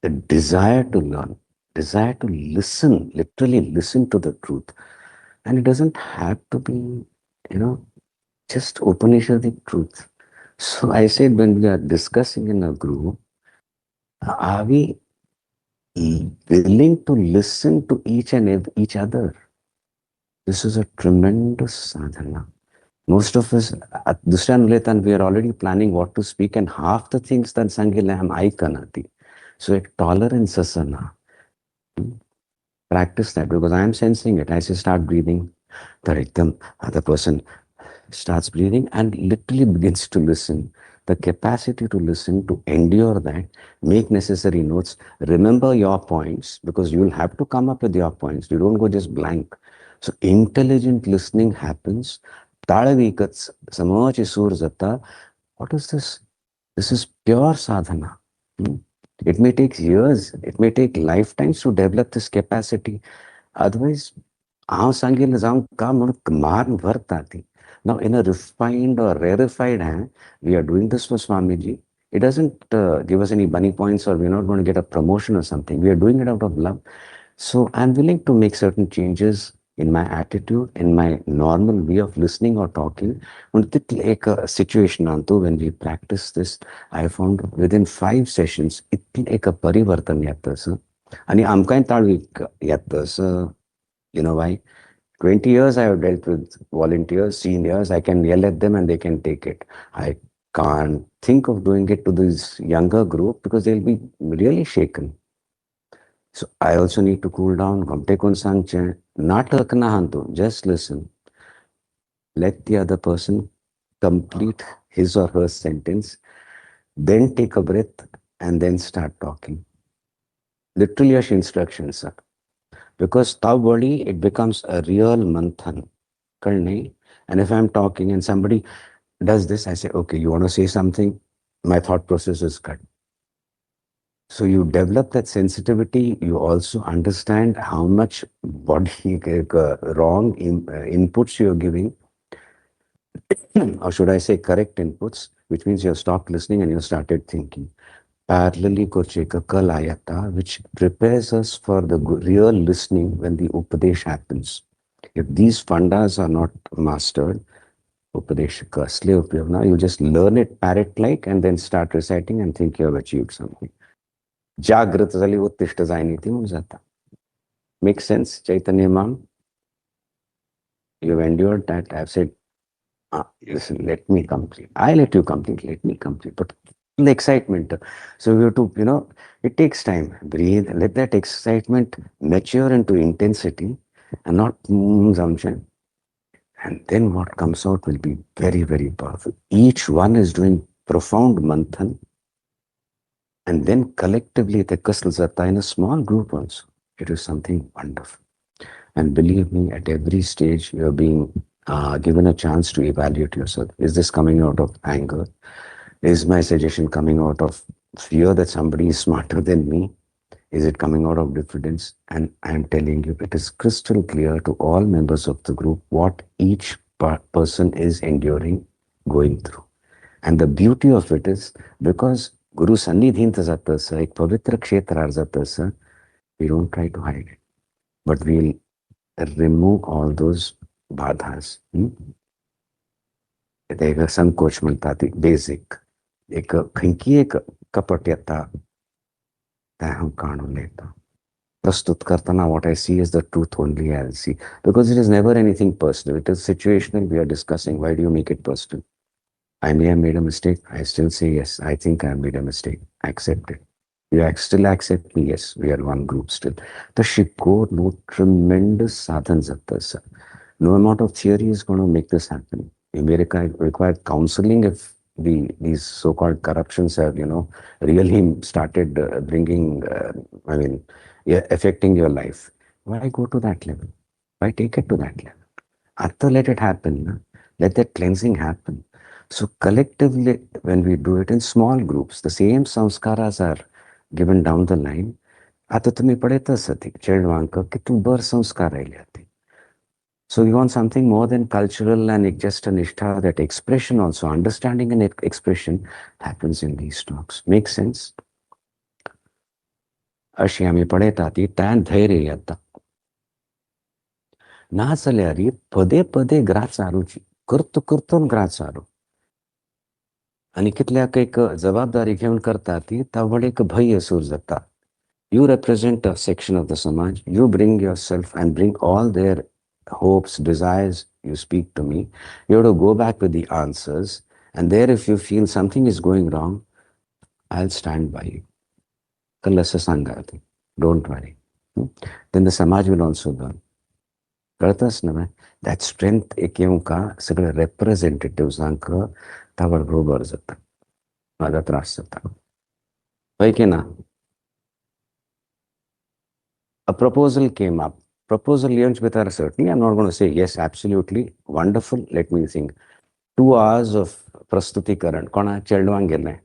The desire to learn, desire to listen, literally listen to the truth. And it doesn't have to be, just Upanishadic truth. So I said, when we are discussing in a group, are we willing to listen to each other? This is a tremendous sadhana. Most of us at Dushan we are already planning what to speak, and half the things that Sangila ham I kanati. So a tolerance asana. Practice that, because I am sensing it. As you start breathing, the other person starts breathing and literally begins to listen. The capacity to listen, to endure that, make necessary notes, remember your points, because you will have to come up with your points. You don't go just blank. So intelligent listening happens. Tadavikats samachi surzata. What is this? This is pure sadhana. It may take years, it may take lifetimes to develop this capacity. Otherwise, now in a refined or rarefied hand, we are doing this for Swamiji. It doesn't give us any bunny points, or we're not going to get a promotion or something. We are doing it out of love. So I'm willing to make certain changes in my attitude, in my normal way of listening or talking. A situation when we practice this, I found within 5 sessions, एक परिवर्तन येतं. आणि आमकांय ताळवीक येतं. You know why? 20 years I have dealt with volunteers, seniors. I can yell at them and they can take it. I can't think of doing it to this younger group because they'll be really shaken. So I also need to cool down. Just listen. Let the other person complete his or her sentence, then take a breath and then start talking. Literally as instructions, sir. Because tabwadi, it becomes a real manthan. And if I'm talking and somebody does this, I say, okay, you want to say something? My thought process is cut. So you develop that sensitivity. You also understand how much body wrong inputs you're giving. Or should I say correct inputs, which means you've stopped listening and you started thinking. Parallelly, Kalayata, which prepares us for the real listening when the Upadesh happens. If these fundas are not mastered, Upadeshaka, you just learn it parrot-like and then start reciting and think you have achieved something. Jagrat zali uttishta zainiti munjata. Makes sense, Chaitanya ma'am? You've endured that. I've said, listen, let me complete. I let you complete, let me complete. But the excitement. So we have to, it takes time. Breathe, let that excitement mature into intensity and not assumption. And then what comes out will be very, very powerful. Each one is doing profound manthan. And then collectively, the Kastlzata in a small group also. It is something wonderful. And believe me, at every stage, you're being given a chance to evaluate yourself. Is this coming out of anger? Is my suggestion coming out of fear that somebody is smarter than me? Is it coming out of diffidence? And I'm telling you, it is crystal clear to all members of the group what each person is enduring, going through. And the beauty of it is, because Guru Sannidhinta Zatasa, ek pavitra kshetra Zatasa, we don't try to hide it. But we'll remove all those badhas. एक संकोच म्हणतात ती basic एक खंयची एक कपट येता ते हांव काडून लेता प्रस्तुत करताना what I see is the truth only I'll see, because it is never anything personal. It is situational. We are discussing, why do you make it personal? I may have made a mistake. I still say yes, I think I made a mistake. Accept it. You still accept me? Yes, we are one group still. The Shikko, no tremendous sadhans at this. No amount of theory is going to make this happen. You may require counseling if these so-called corruptions have, really started affecting your life. Why go to that level? Why take it to that level? Atta, let it happen. Let that cleansing happen. So collectively, when we do it in small groups, the same samskaras are given down the line. Atta tumi padeta sati, chedwanka, ki tu bar samskara ilyati. So you want something more than cultural and just a nishtha, that expression also, understanding and expression happens in these talks. Makes sense? Ashyami padetati tan dhairya yatta. Nasalyari pade pade gratsaruchi. Kurtun gratsaru. आणि कितल्याक एक जबाबदारी घेऊन करता ती तावड एक भय सूर जाता. You represent a section of the Samaj. You bring yourself and bring all their hopes, desires. You speak to me. You have to go back with the answers. And there, if you feel something is going wrong, I'll stand by you. Kallasa sangati. Don't worry. Then the Samaj will also learn. Kartas na that strength ekiyum ka sagale representatives anka tawad robar jata. Mada tras jata. Why kena? A proposal came up. Proposal launch with her, certainly. I'm not going to say yes, absolutely wonderful. Let me think. 2 hours of prastuti karan. Kona cheldwangele.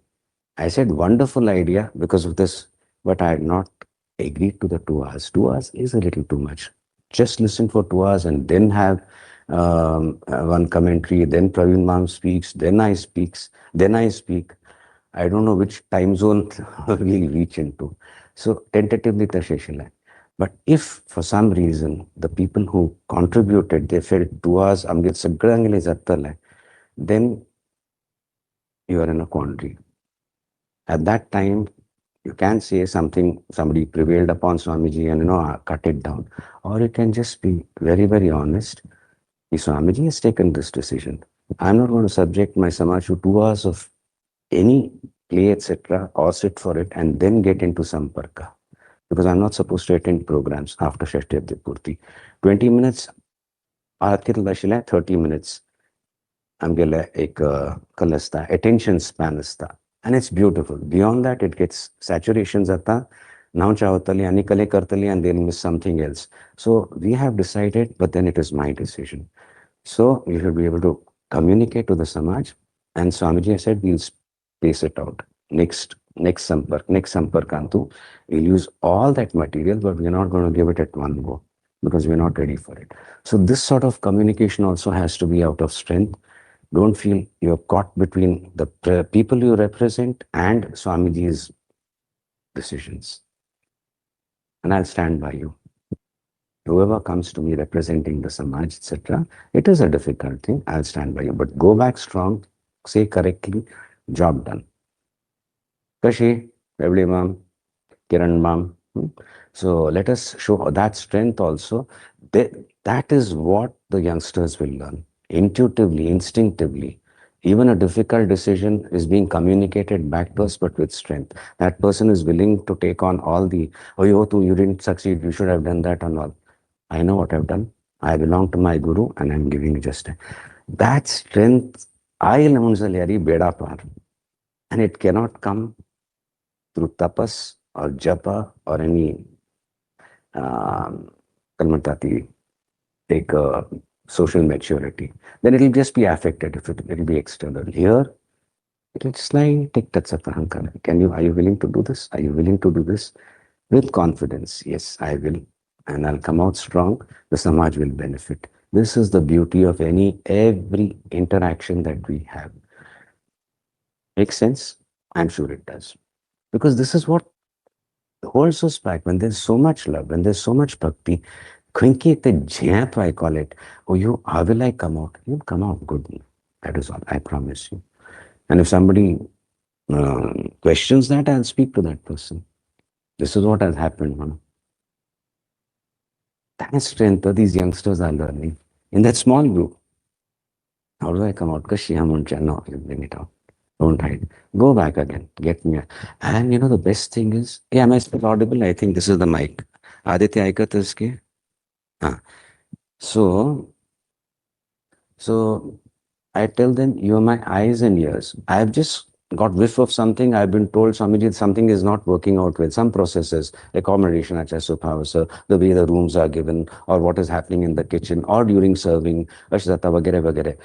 I said wonderful idea because of this, but I had not agreed to the 2 hours. 2 hours is a little too much. Just listen for 2 hours and then have one commentary. Then Praveen Ma'am speaks. Then I speak. I don't know which time zone we'll reach into. So tentatively, Tasheshila. But if for some reason the people who contributed, they felt 2 hours, then you are in a quandary. At that time, you can say something, somebody prevailed upon Swamiji and cut it down. Or you can just be very, very honest. Swamiji has taken this decision. I'm not going to subject my Samaj to 2 hours of any play, etc., or sit for it and then get into Samparka. Because I'm not supposed to attend programs after Shashti Purti. 20 minutes, 30 minutes, I'm going to attention span. And it's beautiful. Beyond that, it gets saturations. Now chavatali, anikale kartali, and they'll miss something else. So we have decided, but then it is my decision. So we should be able to communicate to the Samaj. And Swamiji said, we'll space it out. Next Samparkantu, we'll use all that material, but we're not going to give it at one go because we're not ready for it. So this sort of communication also has to be out of strength. Don't feel you're caught between the people you represent and Swamiji's decisions. And I'll stand by you. Whoever comes to me representing the Samaj, etc., it is a difficult thing. I'll stand by you. But go back strong, say correctly, job done. Kashi, Heble Ma'am, Kiran Ma'am, So let us show that strength also. That is what the youngsters will learn intuitively, instinctively. Even a difficult decision is being communicated back to us, but with strength. That person is willing to take on all the, oh, you didn't succeed, you should have done that and all. I know what I've done. I belong to my guru and I'm giving you just that strength. I beda par. And it cannot come through tapas or japa or any kalmatati, take a social maturity. Then it'll just be affected if it'll be external. Here, it'll just like take that saprahankar. Are you willing to do this? Are you willing to do this? With confidence, yes, I will. And I'll come out strong. The Samaj will benefit. This is the beauty of every interaction that we have. Makes sense? I'm sure it does. Because this is what holds us back. When there's so much love, when there's so much bhakti, the jap, I call it. Oh, how will I come out? You'll come out good. That is all. I promise you. And if somebody questions that, I'll speak to that person. This is what has happened, man. That strength that these youngsters are learning in that small group. How do I come out? Because no, you bring it out. Don't hide. Go back again. Get me. And the best thing is, am I still audible? I think this is the mic. Aditya, aikat uske? So I tell them, you are my eyes and ears. I have just got whiff of something. I've been told, Swamiji, something is not working out with some processes, accommodation, the way the rooms are given, or what is happening in the kitchen, or during serving, vagere.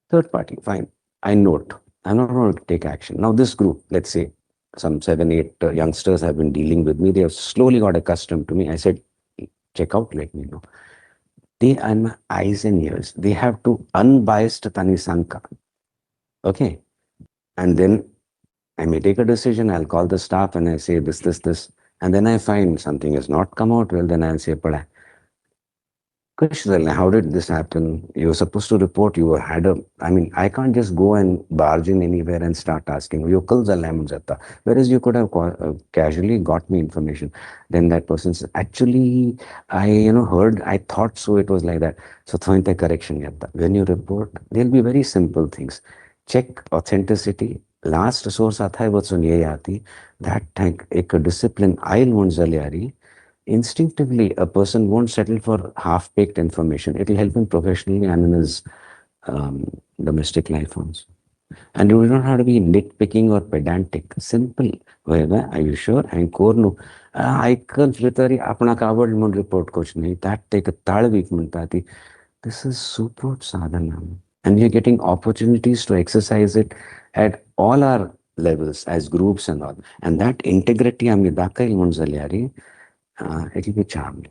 Third party, fine. I note. I'm not going to take action. Now this group, let's say, some 7, 8 youngsters have been dealing with me. They have slowly got accustomed to me. I said, check out, let me know. They are my eyes and ears. They have to unbiased Tanisanka. Okay. And then I may take a decision. I'll call the staff and I say this. And then I find something has not come out well. Then I'll say, Pada, how did this happen? You were supposed to report. I can't just go and barge in anywhere and start asking. Whereas you could have casually got me information. Then that person says, actually, I heard, I thought so, it was like that. So correction. When you report, there'll be very simple things. Check authenticity. Last source aata hai, wo suniye aati. That ek discipline, I'll want instinctively, a person won't settle for half-baked information. It will help him professionally and in his domestic life also. And you don't have to be nitpicking or pedantic. Simple. Are you sure? I'm core. I can't apna covered mon report kuch nahi. That take a third week mantati. This is super sadhana. And we are getting opportunities to exercise it at all our levels as groups and all. And that integrity amidaka ilmunzaliari. It will be charmed.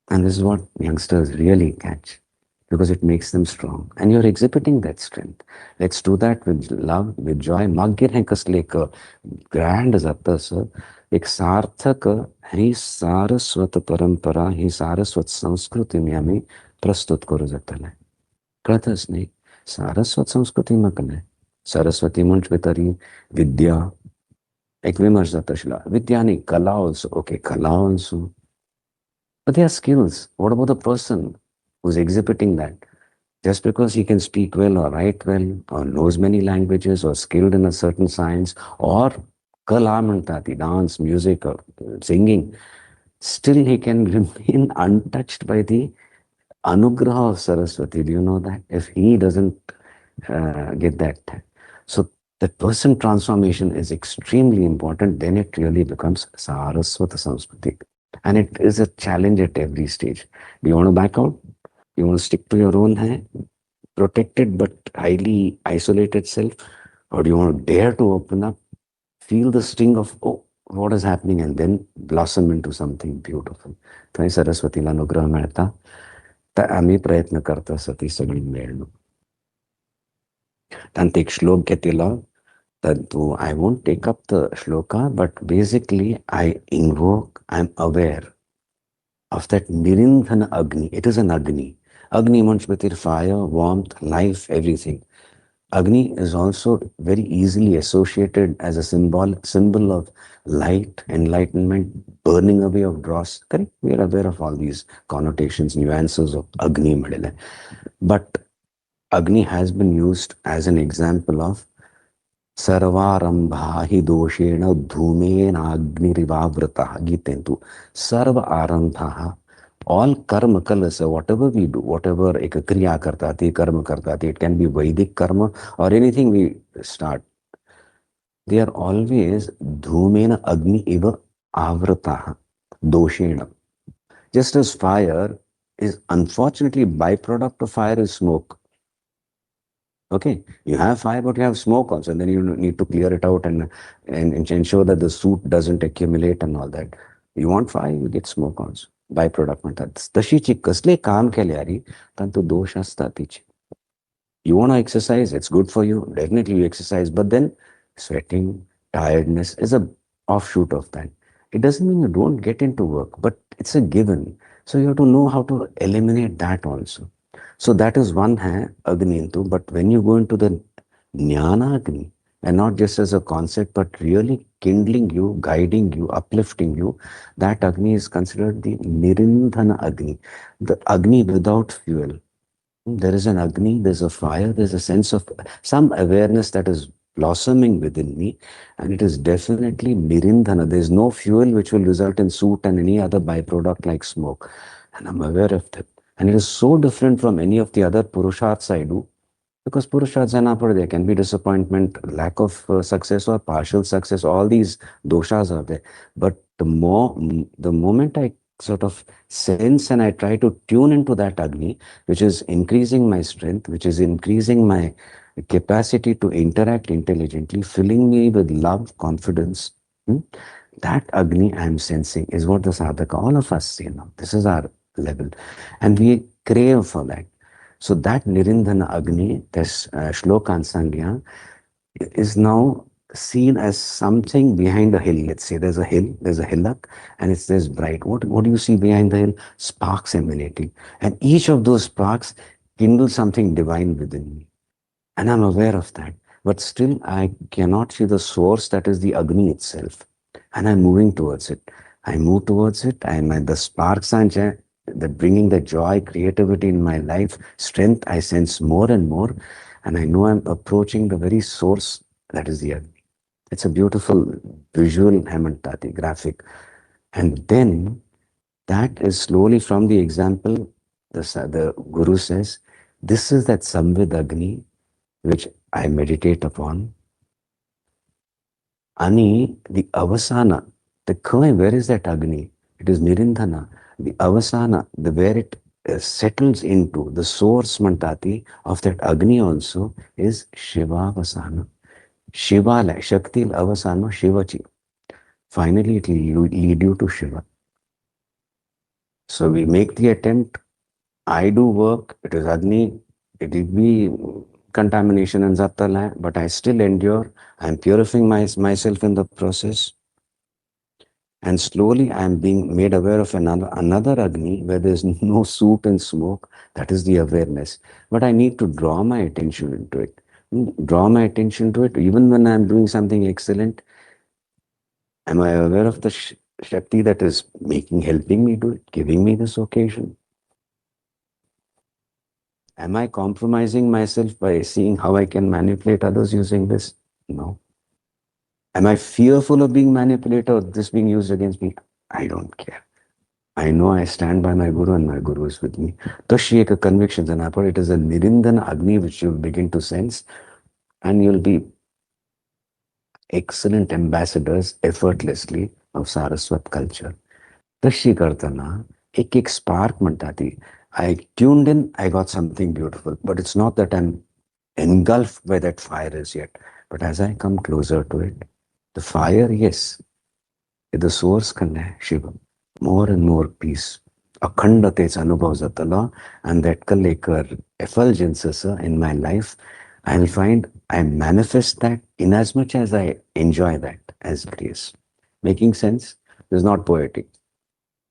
And this is what youngsters really catch because it makes them strong. And you're exhibiting that strength. Let's do that with love, with joy. Magir hai Sthalekar, grand zata sir. Ek sarthak hi saraswat parampara, hi saraswat sanskruti mein hame prastut karo zatale. Kratas ne saraswat sanskruti makale. Saraswati munch vitari vidya. Vidyani, Kala also. Okay, Kala also. But they are skills. What about the person who's exhibiting that? Just because he can speak well or write well or knows many languages or skilled in a certain science or Kala mantati, dance, music or singing, still he can remain untouched by the anugraha of Saraswati. Do you know that? If he doesn't get that. So that person transformation is extremely important. Then it really becomes Saraswata Samskriti. And it is a challenge at every stage. Do you want to back out? You want to stick to your own protected but highly isolated self? Or do you want to dare to open up, feel the sting of, oh, what is happening, and then blossom into something beautiful? Thank Saraswati Lanugraha Mehta. Ami prayatna karta sati sagli melnu. Tantik shlok getila. I won't take up the shloka, but basically I invoke, I'm aware of that Nirindhana Agni. It is an Agni. Agni means fire, warmth, life, everything. Agni is also very easily associated as a symbol of light, enlightenment, burning away of dross. Correct? We are aware of all these connotations, nuances of Agni Madile. But Agni has been used as an example of Sarvarambha hi doshena dhumena agnirivavrataha Gitentu. Sarva arambha, all karma colors, whatever we do, whatever ek kriya kartate, karma kartate, it can be Vedic karma or anything we start. They are always dhumena agni iva avrataha, doshena. Just as fire is unfortunately byproduct of fire is smoke. Okay, you have fire, but you have smoke also, and then you need to clear it out and ensure that the soot doesn't accumulate and all that. You want fire, you get smoke also. Byproduct म्हणतात. तशीच कसले काम केल्यारी तांतू दोष असता तिचे. You want to exercise, it's good for you. Definitely you exercise, but then sweating, tiredness is a offshoot of that. It doesn't mean you don't get into work, but it's a given. So you have to know how to eliminate that also. So that is one Agni into, but when you go into the Jnana Agni, and not just as a concept, but really kindling you, guiding you, uplifting you, that Agni is considered the Nirindhana Agni, the Agni without fuel. There is an Agni, there's a fire, there's a sense of some awareness that is blossoming within me, and it is definitely Nirindhana. There's no fuel which will result in soot and any other byproduct like smoke. And I'm aware of that. And it is so different from any of the other Purusharths I do, because Purusharths there can be disappointment, lack of success or partial success, all these doshas are there. But the moment I sort of sense and I try to tune into that Agni, which is increasing my strength, which is increasing my capacity to interact intelligently, filling me with love, confidence, that Agni I am sensing is what the sadhaka, all of us see now. This is our level. And we crave for that. So that Nirindhana Agni, this Shlokan Sangya, is now seen as something behind a hill. Let's say there's a hill, there's a hillock, and it's this bright. What do you see behind the hill? Sparks emanating. And each of those sparks kindles something divine within me. And I'm aware of that. But still, I cannot see the source that is the Agni itself. And I'm moving towards it. I move towards it, and the sparks are bringing the joy, creativity in my life, strength, I sense more and more. And I know I'm approaching the very source that is the Agni. It's a beautiful visual Hemantati graphic. And then that is slowly from the example, the Guru says, this is that Samvid Agni which I meditate upon. Ani, the Avasana, the coin, where is that Agni? It is Nirindhana. The Avasana, where it settles into the source Mantati of that Agni also is Shivavasana. Shiva, like Shakti, Avasana, Shivachi. Finally, it will lead you to Shiva. So we make the attempt. I do work. It is Agni. It will be contamination and Zaptala, but I still endure. I am purifying myself in the process. And slowly I am being made aware of another Agni where there is no soot and smoke. That is the awareness. But I need to draw my attention into it. Draw my attention to it. Even when I am doing something excellent, am I aware of the Shakti that is helping me do it, giving me this occasion? Am I compromising myself by seeing how I can manipulate others using this? No. Am I fearful of being manipulated or this being used against me? I don't care. I know I stand by my Guru and my Guru is with me. Tashiyeka convictions and it is a Nirindana Agni which you'll begin to sense, and you'll be excellent ambassadors effortlessly of Saraswat culture. Tashi kartana, ek spark mantati. I tuned in, I got something beautiful, but it's not that I'm engulfed by that fire as yet. But as I come closer to it, the fire, yes, the source kan Shiva. More and more peace. Akhandate's anubhavzatala, and that kalekar effulgences in my life, I will find I manifest that in as much as I enjoy that as grace. Making sense? It's not poetic.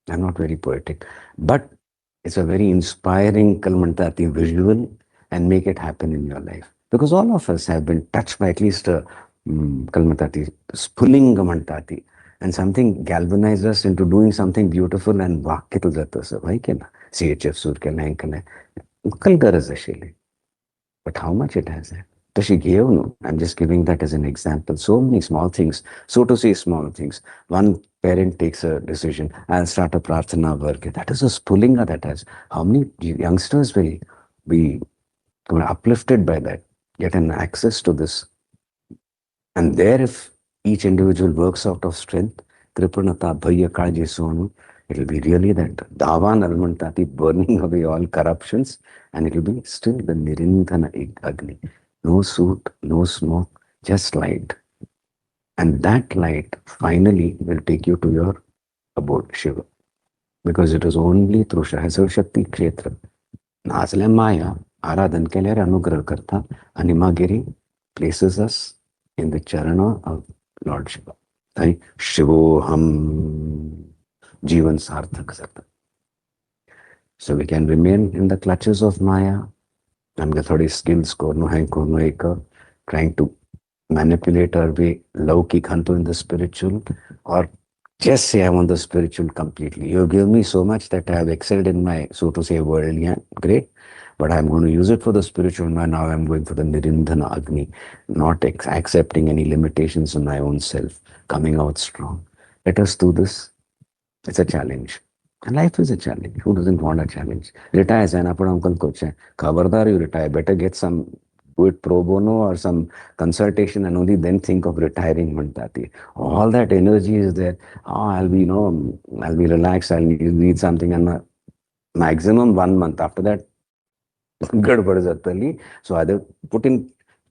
I'm not very poetic, but it's a very inspiring Kalmantati visual, and make it happen in your life. Because all of us have been touched by at least a kalmatati, spullinga mantati, and something galvanized us into doing something beautiful and vakkitu jata sa bhai ke na CHF sur ke lankane kal garaz ashile. But how much it has? So she gave, no, I'm just giving that as an example. So many small things, so to say, small things. One parent takes a decision, I'll start a prarthana work. That is a spullinga that has. How many youngsters will be uplifted by that, get an access to this? And there, if each individual works out of strength, Kripanata Bhaya Kaji Sonu, it will be really that Davan Almantati burning away all corruptions, and it will be still the Nirindhana Agni. No soot, no smoke, just light. And that light finally will take you to your abode, Shiva. Because it is only through Sahasra Shakti Kshetra. Nazle Maya, Aradhan ke liye anugrah karta, Animagiri places us in the charana of Lord Shiva. Thai Shivo Ham Jivan Sarthak Sata. So we can remain in the clutches of Maya. I'm the 30 skills korno hai korno eka, trying to manipulate our way lauki khantu in the spiritual, or just say I want the spiritual completely. You give me so much that I have excelled in my, so to say, worldly, yeah, great. But I'm going to use it for the spiritual. Now I'm going for the Nirindhana Agni, not accepting any limitations in my own self, coming out strong. Let us do this. It's a challenge. And life is a challenge. Who doesn't want a challenge? Retire, Sana, put uncle coach. Khabardar, you retire. Better get some, do it pro bono or some consultation, and only then think of retiring. Mantati. All that energy is there. Oh, I'll be, I'll be relaxed. I'll need something. And maximum 1 month. After that, so either put in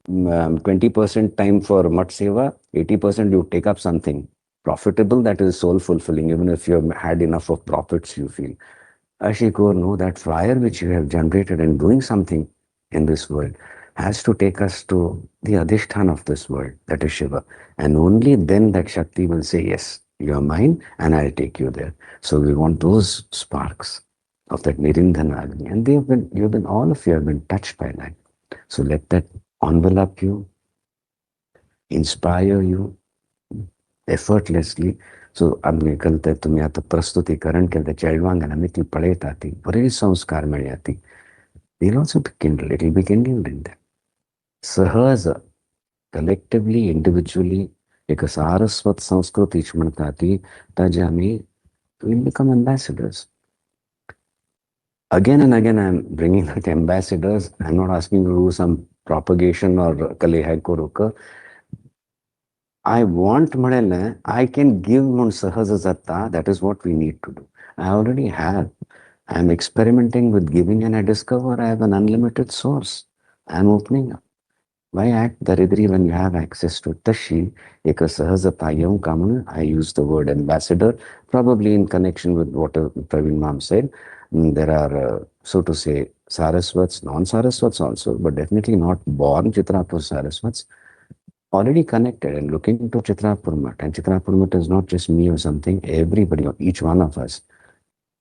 20% time for Mat Seva, 80% you take up something profitable that is soul fulfilling, even if you have had enough of profits, you feel. Ashiko, no, that fire which you have generated in doing something in this world has to take us to the Adhishthan of this world, that is Shiva. And only then that Shakti will say, yes, you are mine and I'll take you there. So we want those sparks of that Nirindhana Agni. And all of you have been touched by that. So let that envelop you, inspire you effortlessly. So आम्ही कलते तुम्ही आता प्रस्तुतीकरण केलं चैडवांगण आम्ही ती पळयत आती बरे संस्कार मेळ्ळ्याती. They'll also be kindled. It will be kindled in them. Sahaja, collectively, individually, एक सारस्वत संस्कृती म्हणता ती ताजे आम्ही will become ambassadors. Again and again, I'm bringing that ambassadors. I'm not asking you to do some propagation or kalehai koruka. I want Madela, I can give mun sahajazatta. That is what we need to do. I already have. I'm experimenting with giving and I discover I have an unlimited source. I'm opening up. Why act daridri when you have access to tashi? Eka sahajatayam kamana. I use the word ambassador, probably in connection with what Praveen Ma'am said. There are, so to say, Saraswats, non-Saraswats also, but definitely not born Chitrapur Saraswats, already connected and looking to Chitrapurmath. And Chitrapurmath is not just me or something, everybody, each one of us,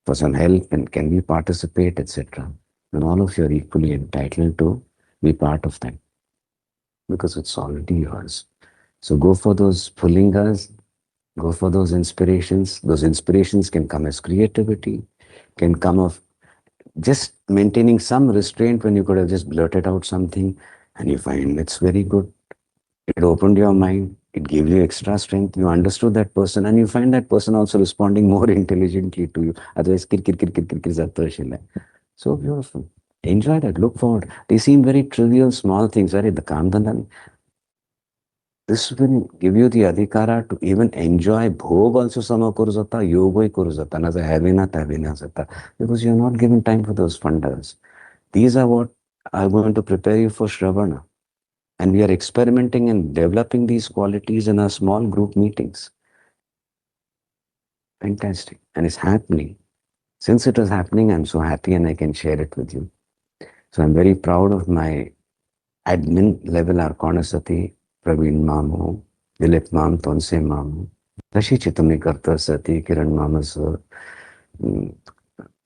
for some help and can we participate, etc. And all of you are equally entitled to be part of that because it's already yours. So go for those pullingas, go for those inspirations. Those inspirations can come as creativity, can come of just maintaining some restraint when you could have just blurted out something and you find it's very good. It opened your mind, it gave you extra strength, you understood that person and you find that person also responding more intelligently to you. Otherwise, so beautiful. Enjoy that, look forward. They seem very trivial, small things. The Kandandan. This will give you the adhikara to even enjoy bhog also sama kuruzata, yogoi kuruzata, naza havina tavina zata, because you're not given time for those fundas. These are what are going to prepare you for Shravana. And we are experimenting and developing these qualities in our small group meetings. Fantastic. And it's happening. Since it is happening, I'm so happy and I can share it with you. So I'm very proud of my admin level Arkonasati, Praveen Mamu, Dilip Mam, Tonse Mamu, Tashi Chitami Karta Sati, Kiran Mama sir,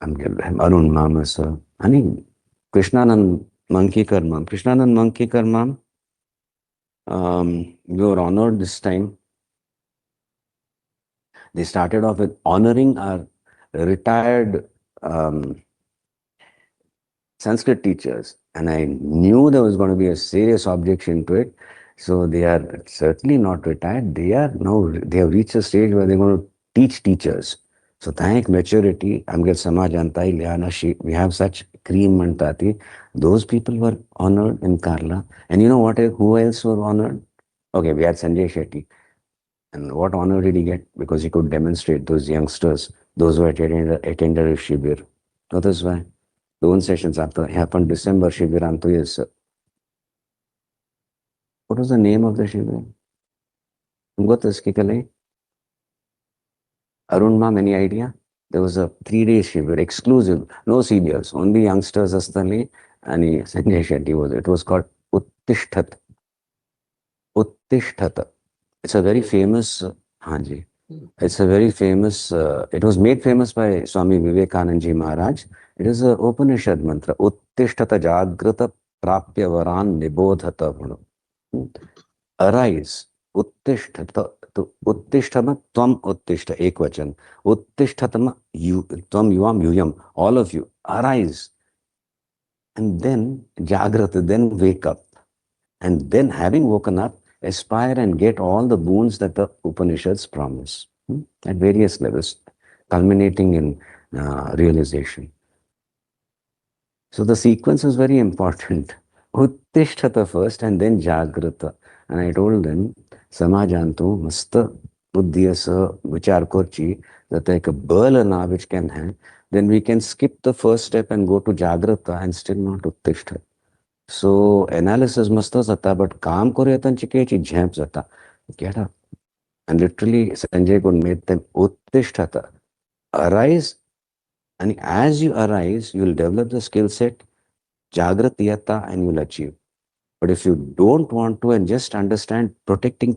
Arun Mama sir, Krishnanand Mankikar ma'am, Krishnanand Mankikar ma'am, we were honored this time. They started off with honoring our retired Sanskrit teachers, and I knew there was going to be a serious objection to it. So they are certainly not retired. They are now, they have reached a stage where they're going to teach teachers. So thank maturity, Amgad Samaj Antai, Liana Shi, we have such cream and tati. Those people were honored in Karla. And you know what? Who else were honored? Okay, we had Sanjay Shetty. And what honor did he get? Because he could demonstrate those youngsters, those who attended a Shibir. That is why. दोन sessions आता happened December शिबिरांतो yes sir. What was the name of the shibir? What is Kikale? Arun ma'am, any idea? There was a 3-day shibir, exclusive, no seniors, only youngsters astali, and Sanjay Shetty was. It was called Uttishtat. Uttishtat. It's a very famous, Hanji. It's a very famous, it was made famous by Swami Vivekanand Ji Maharaj. It is an Upanishad mantra. Uttishtata jagrata prapya varan nibodhata. Arise. Uttishtata. Uttishthama tvam uttishta. Ekvachan. Uttishtatama you tvam yuam yuyam. All of you. Arise. And then jagrata. Then wake up. And then having woken up, aspire and get all the boons that the Upanishads promise at various levels, culminating in realization. So the sequence is very important. Uttishtata first and then Jagrata. And I told them, Samajantu masta buddhiyasa vichar korchi, that like a burlana which can have, then we can skip the first step and go to Jagrata and still not Uttishtata. So analysis must zata, but काम करूया चिकेची झेप जाता. Get up. And literally Sanjay could make them uttishtata. Arise, and as you arise, you will develop the skill set, jagratiyata, and you will achieve. But if you don't want to and just understand protecting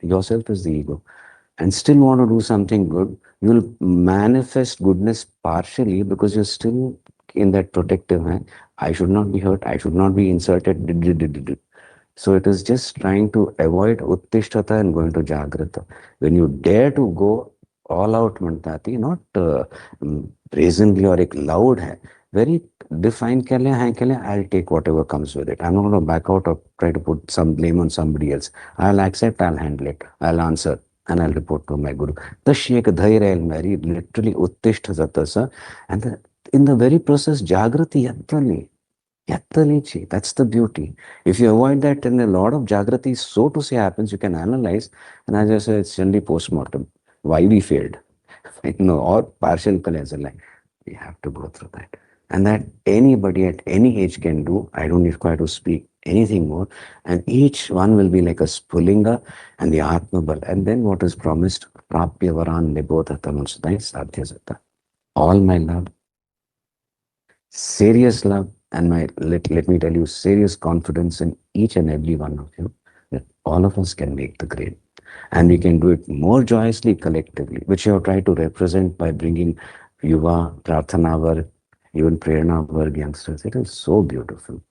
yourself is the ego, and still want to do something good, you will manifest goodness partially because you're still in that protective hand. I should not be hurt, I should not be inserted. So it is just trying to avoid uttishtata and going to jagrata. When you dare to go all out mantati, not brazenly or loud hai, very defined I'll take whatever comes with it. I'm not going to back out or try to put some blame on somebody else. I'll accept, I'll handle it, I'll answer, and I'll report to my guru. Tashye ek dhairya el mari, literally uttishtha zatasa, and in the very process, jagrati yattani. Yattanichi, that's the beauty. If you avoid that, then a lot of jagrati, so to say, happens, you can analyze, and as I say, it's generally post-mortem. Why we failed, or partial kalezalai. We have to go through that. And that anybody at any age can do. I don't require to speak anything more. And each one will be like a Spulinga and the Atmabal. And then what is promised? Prapya varan nibodhatam sadhyasata. All my love, serious love, and my let me tell you, serious confidence in each and every one of you, that all of us can make the grade. And we can do it more joyously collectively, which you have tried to represent by bringing Yuva, Prarthana Varg, even Prerna Varg youngsters. It is so beautiful.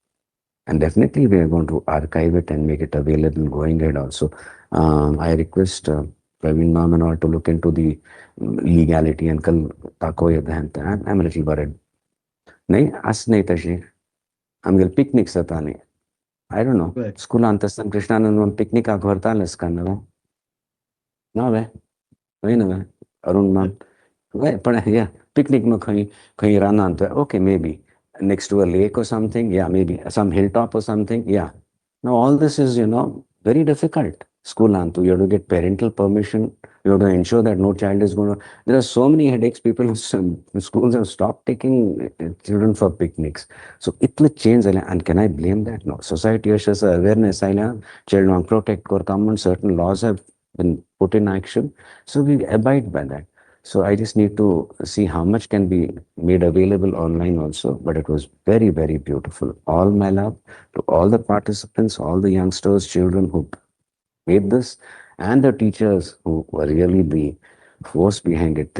And definitely we are going to archive it and make it available going ahead also. I request Praveen ma'am and all to look into the legality and I'm a little worried. नहीं असं नाही तशी आमगेल picnic जाता न्ही I don't know. School आसतना Krishnanand पिकनिकाक व्हरतालेच का नवे नवे Arun ma'am पण yeah picnic no खंय रानांत okay maybe next to a lake or something, yeah, maybe some hilltop or something, yeah. Now all this is very difficult. School antu, you have to get parental permission, you have to ensure that no child is going to, there are so many headaches. People in schools have stopped taking children for picnics. So itla change and can I blame that? No. Society has awareness, child want protect common, certain laws have been put in action, so we abide by that. So I just need to see how much can be made available online also. But it was very, very beautiful. All my love to all the participants, all the youngsters, children who made this, and the teachers who were really the force behind it.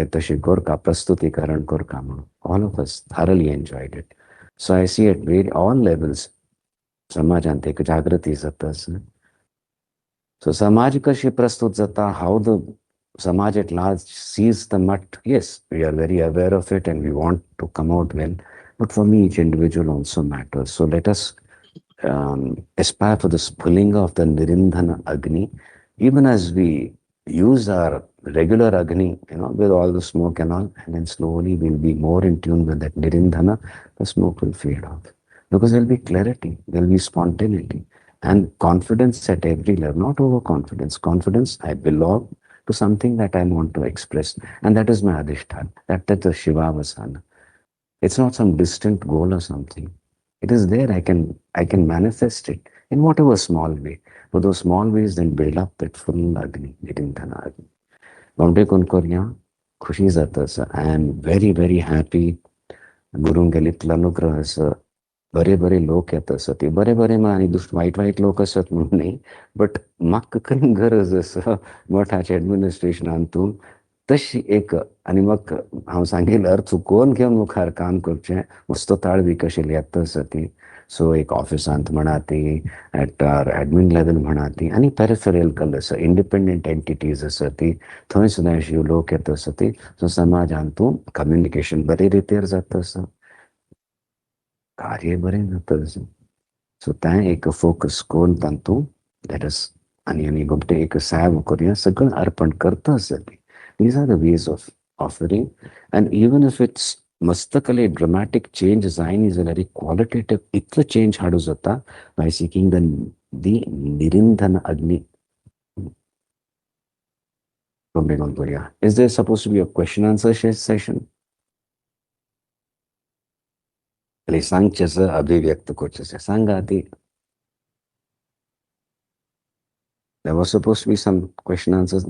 All of us thoroughly enjoyed it. So I see at all levels, समाजांत एक जागृती जाता. So Samaj kashi prastut jata, how the Samaj at large sees the mutt. Yes, we are very aware of it and we want to come out well. But for me, each individual also matters. So let us aspire for the spilling of the Nirindhana Agni, even as we use our regular Agni, with all the smoke and all, and then slowly we'll be more in tune with that Nirindhana, the smoke will fade off. Because there'll be clarity, there'll be spontaneity, and confidence at every level, not overconfidence. Confidence, I belong to something that I want to express, and that is my Adhishthan, that's the Shivavasana. It's not some distant goal or something. It is there. I can manifest it in whatever small way. For those small ways, then build up that full Agni, Nirindhana Agni. Bombay Kunkorya, Khushi Zata. I am very, very happy. Guru Galit Lanukrah, बरे बरे लोक येत असत ते बरे बरे मग आणि white white लोक असत म्हणून नाही बट म्हाका करून गरज आसा मठाचे एडमिनिस्ट्रेशन हातून तशी एक आनी मग हांव सांगिल्ल्यार चुकोवन घेवन मुखार काम करचें मुस्तताळ विकशिल्ली येत आसा ती सो एक ऑफिसांत म्हणा ती एट एडमीन लेवल म्हणा ती आनी पेरिफेरल आसा इंडिपेंडंट एंटिटीज आसा ती थंय सुद्दां अशी लोक येत आसा ती सो समाज हातून कम्युनिकेशन बरे रितीर जाता आसा कार्य बरें जाता सो तें एक फोकस करून तातूंत लेटस आनी गोमटे एक सेव करुया सगळें अर्पण करता आसा ती these are the ways of offering and even if it's मस्तकले ड्रामॅटिक चेंज जायन इज अ वेरी क्वालिटेटिव इतलो चेंज हाडूं जाता बाय सिकींग दी निरिंधन अग्नि Is there supposed to be a question answer session? सांगचेचं अभिव्यक्त करचें सांगा ती. There was supposed to be some question answers.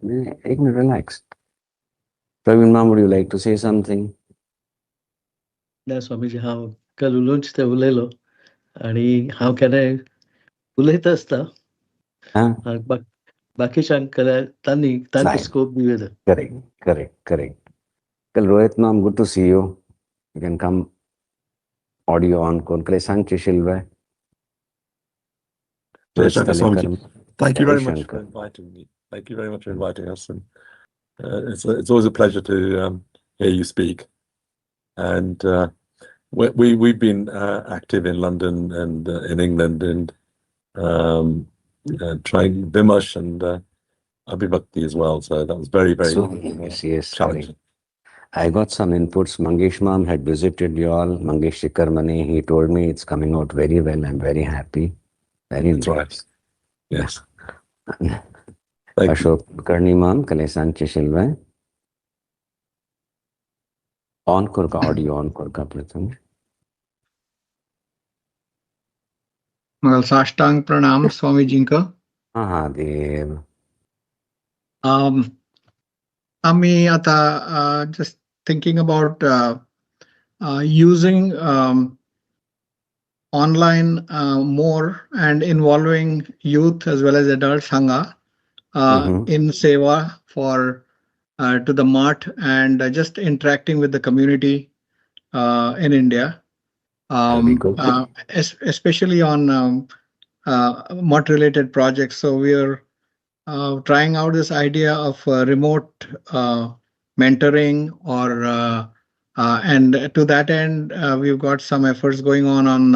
एक minute, relax. Praveen ma'am, would you like to say something? ना स्वामीजी हांव काल उलोवंच ते उलयलो आनी हांव केन्नाय उलयता आसता बाकीच्यांक तांकां स्कोप दिवं. Correct. Kal Rohit ma'am, good to see you. You can come audio on kale सांगचे शिल्वा. Thank you very much for inviting me. Thank you very much for inviting us, and it's always a pleasure to hear you speak. And we've been active in London and in England and trying Vimash and Abhibhakti as well. So that was very yes, challenging. I got some inputs. Mangesh ma'am had visited you all. Mangesh Shikarmani, he told me it's coming out very well. I'm very happy. Very nice. Right. Yes. Ashok Kulkarni ma'am, kale सांगचे शिल्वा. On korka audio on korka pratham. मगल साष्टांग प्रणाम स्वामी जी का. Mahadev. आम्ही आता just thinking about using online more and involving youth as well as adult sangha in seva for to the mart and just interacting with the community in India, especially on mart related projects. So we are trying out this idea of remote mentoring or and to that end we've got some efforts going on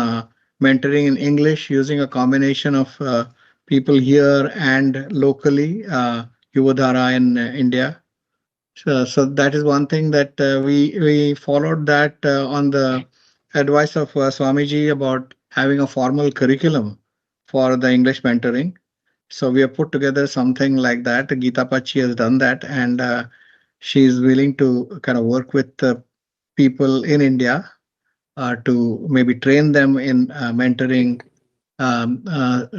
mentoring in English using a combination of people here and locally Yuvadhara in India. So that is one thing that we followed that on the advice of Swamiji about having a formal curriculum for the English mentoring. So we have put together something like that. Geeta Pachi has done that, and she is willing to kind of work with people in India to maybe train them in mentoring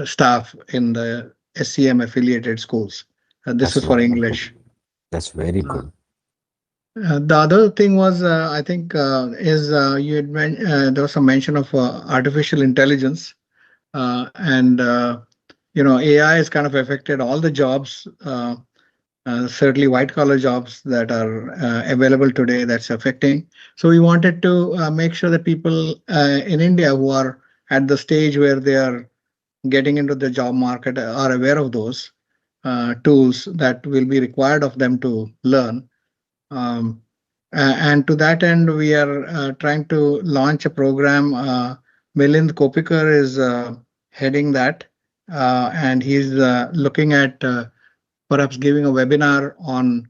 staff in the SCM affiliated schools. This is for English. That's very good. The other thing was, I think, is you had there was some mention of artificial intelligence and. AI has kind of affected all the jobs certainly white collar jobs that are available today that's affecting. So we wanted to make sure that people in India who are at the stage where they are getting into the job market are aware of those tools that will be required of them to learn. And to that end, we are trying to launch a program. Milind Kopikar is heading that, and he's looking at perhaps giving a webinar on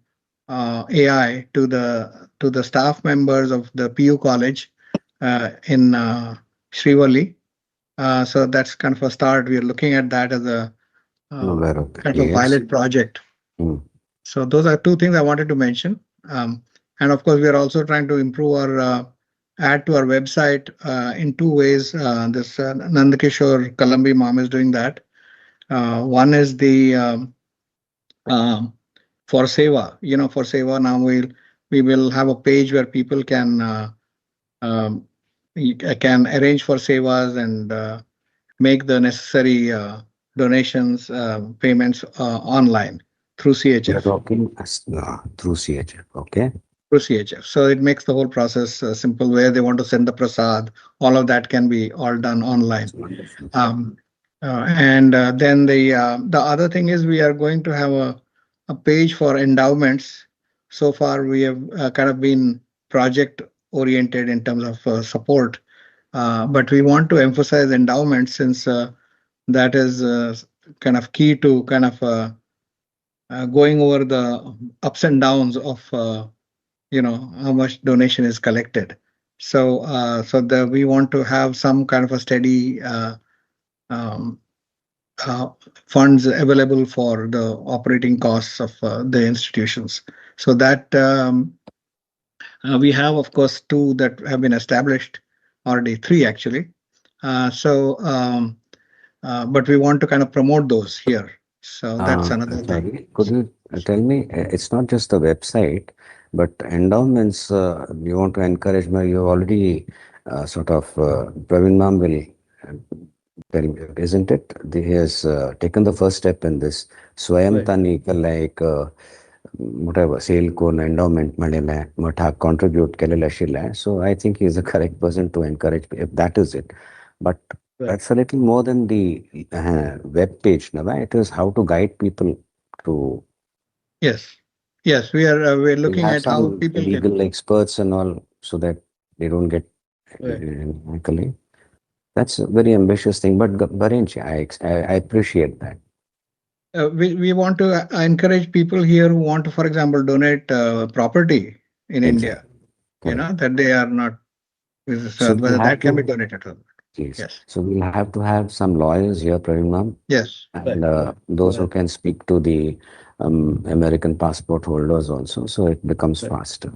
AI to the staff members of the PU college in Srivali. So that's kind of a start. We are looking at that as a kind of a pilot project. So those are two things I wanted to mention. And of course, we are also trying to improve our add to our website in two ways. This Nandakishore Kalambi Mom is doing that. One is the for Seva. For Seva now we will have a page where people can arrange for Sevas and make the necessary donations, payments online through CHF. You're talking through CHF, okay? Through CHF. So it makes the whole process simple. Where they want to send the prasad, all of that can be all done online. And then the other thing is we are going to have a page for endowments. So far we have kind of been project oriented in terms of support, but we want to emphasize endowments since that is kind of key to kind of going over the ups and downs of how much donation is collected. So we want to have some kind of a steady funds available for the operating costs of the institutions. So that we have, of course, 2 that have been established already, 3 actually. But we want to kind of promote those here. So that's another thing. Could you tell me, it's not just the website, but endowments you want to encourage, you already sort of, Praveen Ma'am will tell me, isn't it? He has taken the first step in this. Swayam Tani, like whatever, sale ko endowment madele, matha contribute kelele. So I think he is the correct person to encourage, if that is it. But that's a little more than the web page, no? It is how to guide people to. Yes, we're looking at how people legal experts and all, so that they don't get. That's a very ambitious thing, but Barenchi, I appreciate that. We want to encourage people here who want to, for example, donate property in India. That they are not. So whether that can be donated to them. Yes. So we'll have to have some lawyers here, Praveen Ma'am. Yes. And those who can speak to the American passport holders also, so it becomes faster.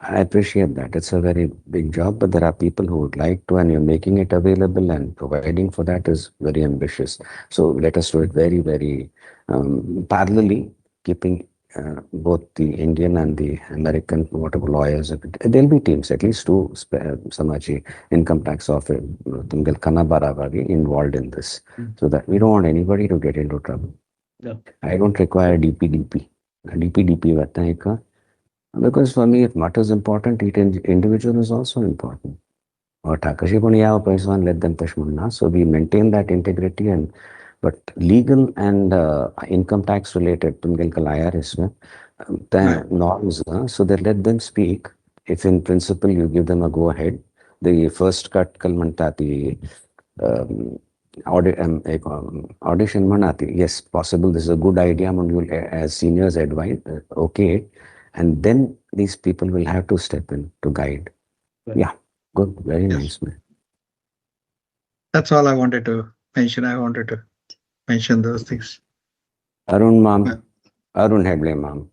I appreciate that. It's a very big job, but there are people who would like to, and you're making it available and providing for that is very ambitious. So let us do it very, very parallelly, keeping both the Indian and the American whatever lawyers. There'll be teams, at least 2 Samaji income tax office involved in this, so that we don't want anybody to get into trouble. I don't require DPDP. Because for me, if matter is important, each individual is also important. Or let them peshmunna. So we maintain that integrity, but legal and income tax related IRS norms, so they let them speak. If in principle you give them a go ahead, the first cut kalmantati audition manati. Yes, possible. This is a good idea. As seniors advise, okay. And then these people will have to step in to guide. Yeah, good. Very nice, man. That's all I wanted to mention. I wanted to mention those things. Arun Ma'am, Arun Heble Ma'am.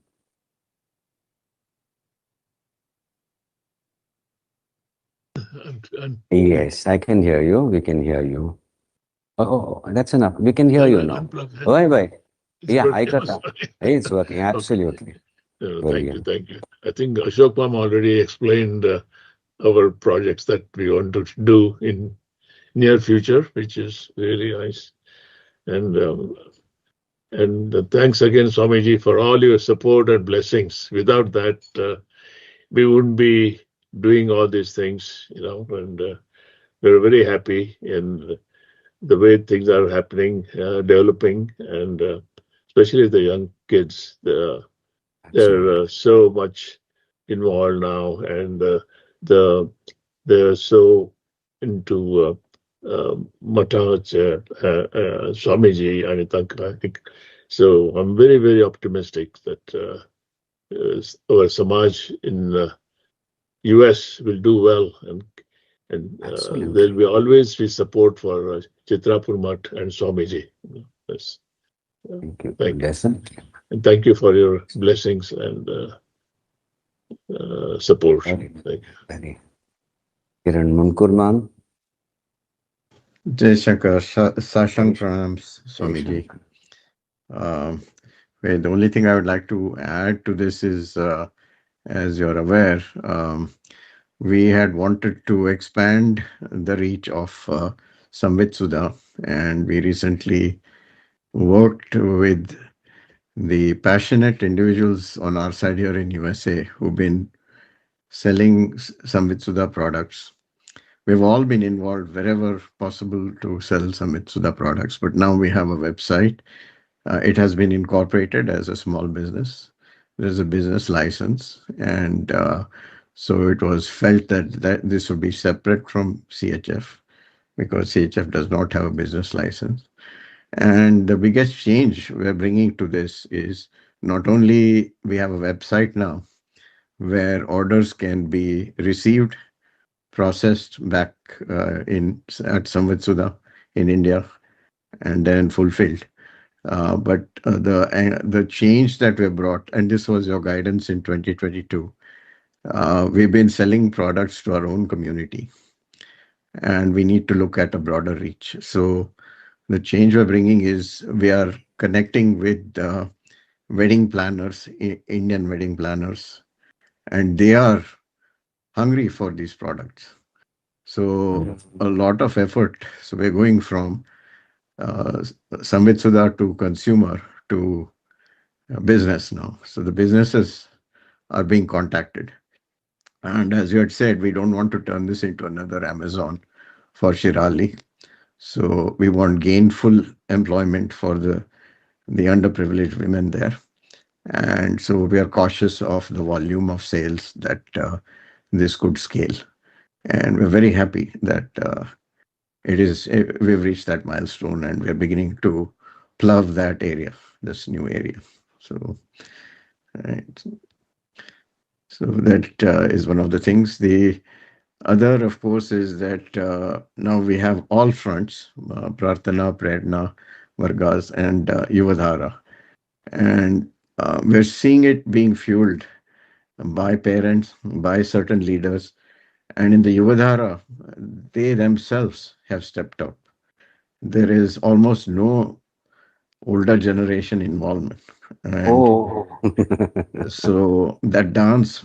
Yes, I can hear you. We can hear you. Oh, that's enough. We can hear you now. Bye. Yeah, I got that. It's working. Absolutely. Thank you. I think Ashok Ma'am already explained our projects that we want to do in near future, which is really nice. And And thanks again, Swamiji, for all your support and blessings. Without that, we wouldn't be doing all these things, and we're very happy in the way things are happening, developing, and especially the young kids. They're so much involved now, and they're so into Mataj, Swamiji, and I think. So I'm very, very optimistic that our Samaj in US will do well, and there will always be support for Chitrapurmath and Swamiji. Yes. Thank you. Thank you. And thank you for your blessings and support. Thank you. Kiran Mundkur ma'am. Jai Shankar, Sashang Pranams, Swamiji. The only thing I would like to add to this is, as you're aware, we had wanted to expand the reach of Samvit Sudha, and we recently worked with the passionate individuals on our side here in USA who've been selling Samvit Sudha products. We've all been involved wherever possible to sell Samvit Sudha products, but now we have a website. It has been incorporated as a small business. There's a business license, and so it was felt that this would be separate from CHF because CHF does not have a business license. And the biggest change we're bringing to this is not only we have a website now where orders can be received, processed back at Samvit Sudha in India, and then fulfilled. But the change that we brought, and this was your guidance in 2022, we've been selling products to our own community, and we need to look at a broader reach. So the change we're bringing is we are connecting with wedding planners, Indian wedding planners, and they are hungry for these products. So a lot of effort. So we're going from Samvit Sudha to consumer to business now. So the businesses are being contacted. And as you had said, we don't want to turn this into another Amazon for Shirali. So we want gainful employment for the underprivileged women there. And so we are cautious of the volume of sales that this could scale. And we're very happy that we've reached that milestone and we're beginning to plow that area, this new area. So, right. So that is one of the things. The other, of course, is that now we have all fronts, Prarthana, Prerna, Vargas, and Yuvadhara. And we're seeing it being fueled by parents, by certain leaders. And in the Yuvadhara, they themselves have stepped up. There is almost no older generation involvement. And so that dance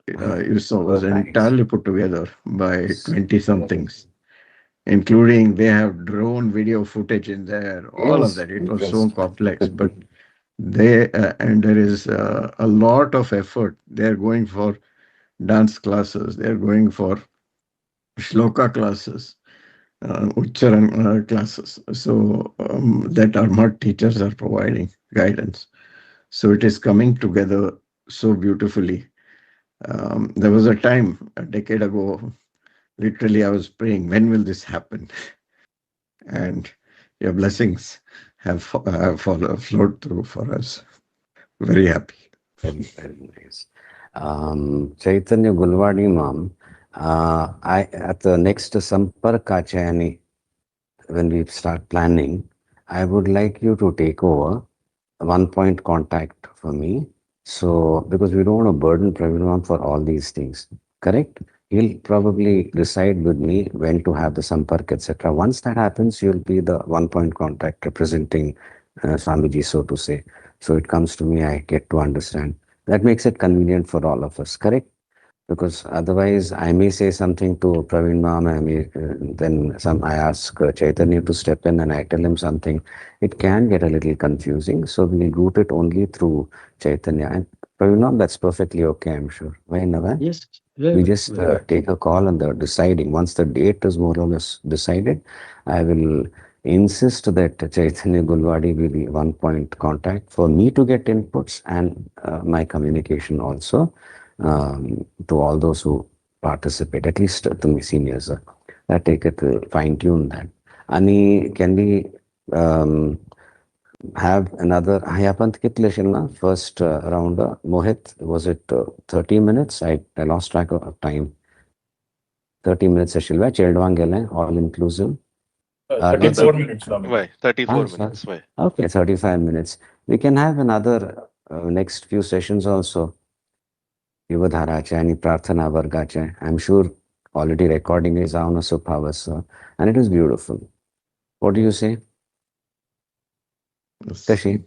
you saw was entirely put together by 20-somethings, including they have drone video footage in there, all of that. It was so complex, but and there is a lot of effort. They're going for dance classes, they're going for shloka classes, Ucharan classes, so that our mud teachers are providing guidance. So it is coming together so beautifully. There was a time, a decade ago, literally I was praying, when will this happen? And your blessings have flowed through for us. Very happy. Very, very nice. Chaitanya Gulvady ma'am, at the next Sampark Kachayani, when we start planning, I would like you to take over one-point contact for me. So, because we don't want to burden Praveen ma'am for all these things, correct? He'll probably decide with me when to have the Sampark, etc. Once that happens, you'll be the one-point contact representing Swamiji, so to say. So it comes to me, I get to understand. That makes it convenient for all of us, correct? because otherwise I may say something to Praveen Ma'am, then I ask Chaitanya to step in and I tell him something. It can get a little confusing, so we'll route it only through Chaitanya. And Praveen Ma'am, that's perfectly okay, I'm sure. Why not? Yes. We just take a call on the deciding. Once the date is more or less decided, I will insist that Chaitanya Gulvady will be one point contact for me to get inputs and my communication also to all those who participate, at least the seniors. I take it to fine tune that. Ani, can we have another Hayapant Kitleshilna first round? Mohit, was it 30 minutes? I lost track of time. 30 minutes Shilva, Cheldwangele, all inclusive. 34 minutes. Why? 34 minutes. Why? Okay, 35 minutes. We can have another next few sessions also. Yuvadhara and Prarthana Vargacha. I'm sure already recording is on a Suphavasa and it is beautiful. What do you say? Tashi?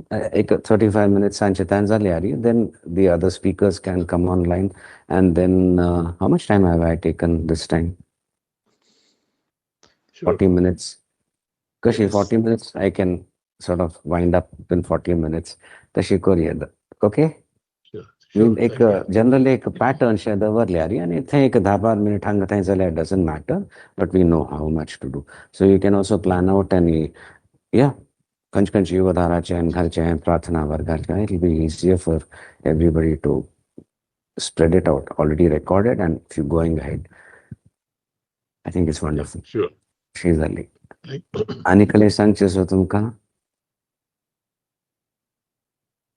35 minutes Sanchitanza Liari, then the other speakers can come online. And then how much time have I taken this time? 40 minutes. Kashi, 40 minutes, I can sort of wind up in 40 minutes. Tashi Korea. Okay? Generally, a pattern share the word and it take a minute doesn't matter, but we know how much to do. So you can also plan out any, Kanch Yuvadhara and Gharcha and Prathana Vargacha. It will be easier for everybody to spread it out. Already recorded, and if you're going ahead, I think it's wonderful. Sure. She's Ali. Anikale Sanchez Vatumka.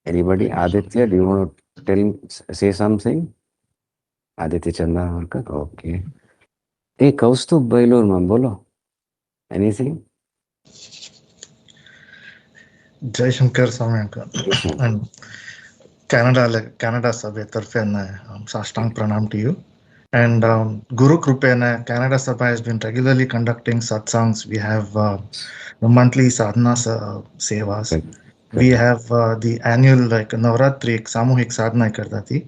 Anybody? Aditya, do you want to say something? Aditya Chandavarkar. Okay. Hey, Kaustubh Bailoor Mambolo. Anything? Jai Shankar Samanka and Canada Sabha Tarfe Sashtang Pranam to you. And Guru Krupena, Canada Sabha has been regularly conducting satsangs. We have the monthly sadhana sevas. Okay. We have the annual Navratri Samuhik Sadhana Kardati.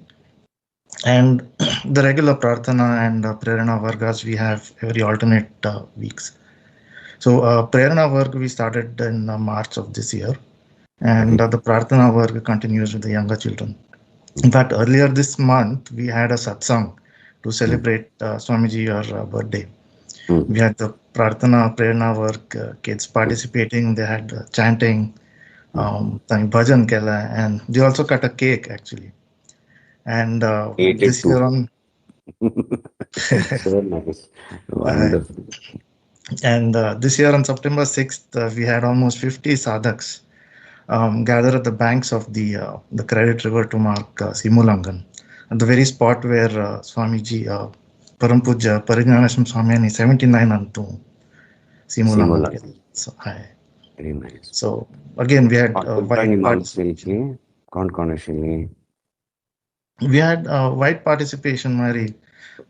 And the regular Prarthana and Prerana Vargas we have every alternate weeks. So Prerana Varg we started in March of this year. And the Prarthana work continues with the younger children. In fact, earlier this month, we had a satsang to celebrate Swamiji, your birthday. We had the Prarthana, Prerana work, kids participating, they had chanting, bhajan kela, and they also cut a cake actually. And this year on... So nice. Wonderful. And this year on September 6th, we had almost 50 sadhaks gather at the banks of the Credit River to mark Simulangan, at the very spot where Swamiji, Parampuja, Parijnanasham Swami, 79 Antu Simulangan. So, hi. Very nice. So, again, we had wide participation, Mary.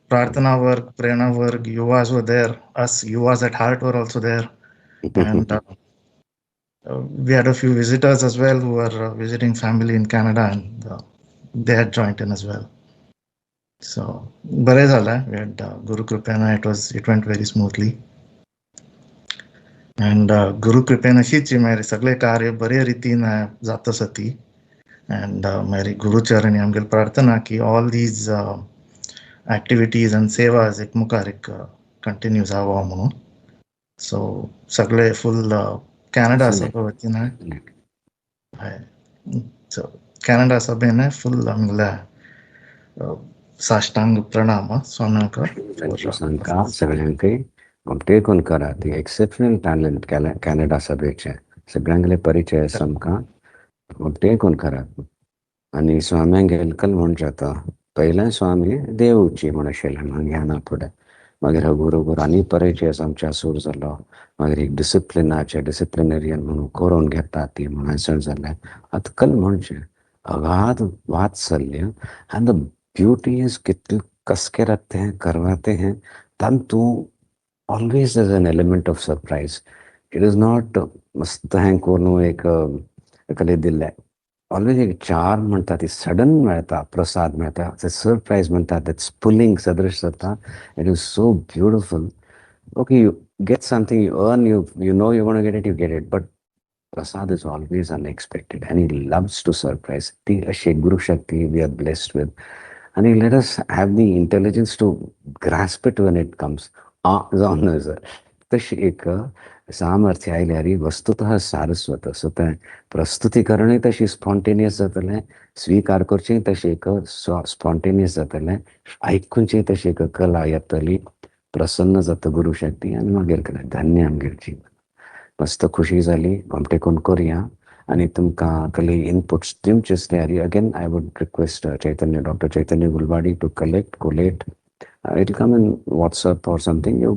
Prarthana work, Prerana work, Yuvas were there. Us Yuvas at heart were also there. And we had a few visitors as well who were visiting family in Canada, and they had joined in as well. So, Barezala, we had Guru Kripena, it went very smoothly. And Guru Kripena Shichi, Mary Sthalekar, Bare Ritina Zatasati, and Mary Guru Charani Amgal Prarthana ki, all these activities and sevas, Ikmukarik continues Avamuno. So, Sagle full Canada Sabha Vatina. So, Canada Sabha full Amla Sashtang Pranama, Sonaka. Sanka, Saganke, take on Karate, exceptional talent, Canada Sabha. Sabrangle Paricha Samka, take on Karate. And Swami Gelkal Monjata, Paila Swami, Devuchi Monashelan, Yana मगर गुरु गुरानी परिचय समचा सुरजलो मगर एक discipline आचे डिसिप्लिनरियन मनु कोरोन घेताती मनासर जले अतकल म्हणचे अगाध वात्सल्य and the beauty is कितने कसके रखते हैं करवाते हैं तब तू always there's an element of surprise. It is not मस्त हैं कोनो एक कले दिल है ऑलवेज एक चार्म म्हणता ती सडन मेळता, प्रसाद मेळता, ते सरप्राईज म्हणता, दॅट स्पुलिंग सदृश जाता. It is so beautiful. Okay, you get something, you earn, you know you're going to get it, you get it. But prasad is always unexpected, and he loves to surprise. The Ashok Guru Shakti we are blessed with, and he let us have the intelligence to grasp it when it comes. जाऊन जर तशी एक सामर्थ्य आयले हरी वस्तुतः सारस्वत स्वतः प्रस्तुतीकरणय तशी spontaneous जातलें, स्वीकार करचें तशी एक स्पॉन्टेनियस जातलें, आयकूनचें तशी एक कला येतली. प्रसन्न जाता गुरु शक्ती आनी मागीर कितें धन्य आमगेर जीवन. मस्त खुशी जाली. घोमटेकून करया आनी तुमकां कसली इनपुट्स दिवचे आसल्यार again I would request Chaitanya, doctor Chaitanya Gulwadi to collate. It'll come in WhatsApp or something. You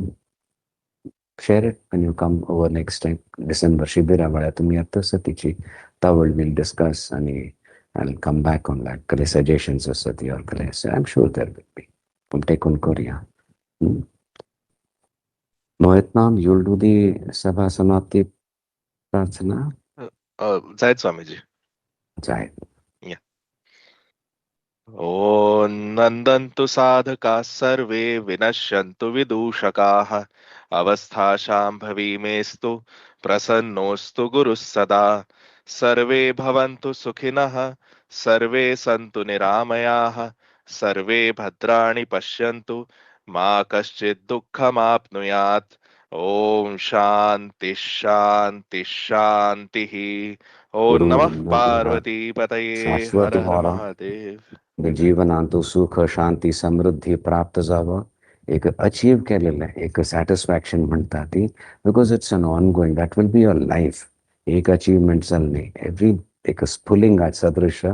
share it when you come over next time. December शिबिरा वेळार तुमी येता सतीची तावळ we'll discuss आणि I'll come back on that. कसले suggestions आसत or कसले, I'm sure there will be. घोमटेकून करया. Mohit ma'am, you'll do the Sabha Samapti Prarthana? जायत स्वामीजी. जायत. Yeah. ॐ नन्दन्तु साधकाः सर्वे विनश्यन्तु विदूषकाः अवस्थाशाम्भवी मेस्तु प्रसन्नोऽस्तु गुरुः सदा सर्वे भवन्तु सुखिनः सर्वे सन्तु निरामयाः सर्वे भद्राणि पश्यन्तु मा कश्चित् दुःखमाप्नुयात्. ओम शांति शांति शांतिः. ओम नमः पार्वती पतये. हर हर महादेव. जीवनांतू सुख शांती समृद्धी प्राप्त जावं, एक अचीव केलेलं एक सॅटिस्फॅक्शन म्हणता ती, because it's an ongoing, that will be your life. एक अचीवमेंट जाल्ली एवरी एक स्फुलिंगा सदृश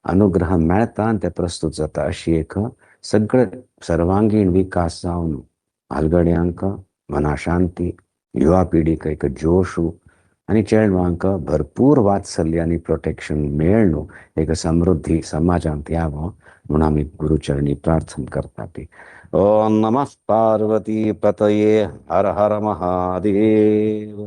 अनुग्रह मेळता आनी ते प्रस्तुत जाता. अशी एक सगळे सर्वांगीण विकास जावन हालगड्यांक मनाशांती, युवा पिढीक एक जोशू आणि चेडवांक भरपूर वात्सल्य आणि प्रोटेक्शन मेळणू, एक समृद्धी समाजांत यावं म्हणून आमी गुरुचरणी प्रार्थना करता ती. ओम नमः पार्वती पतये. हर हर महादेव.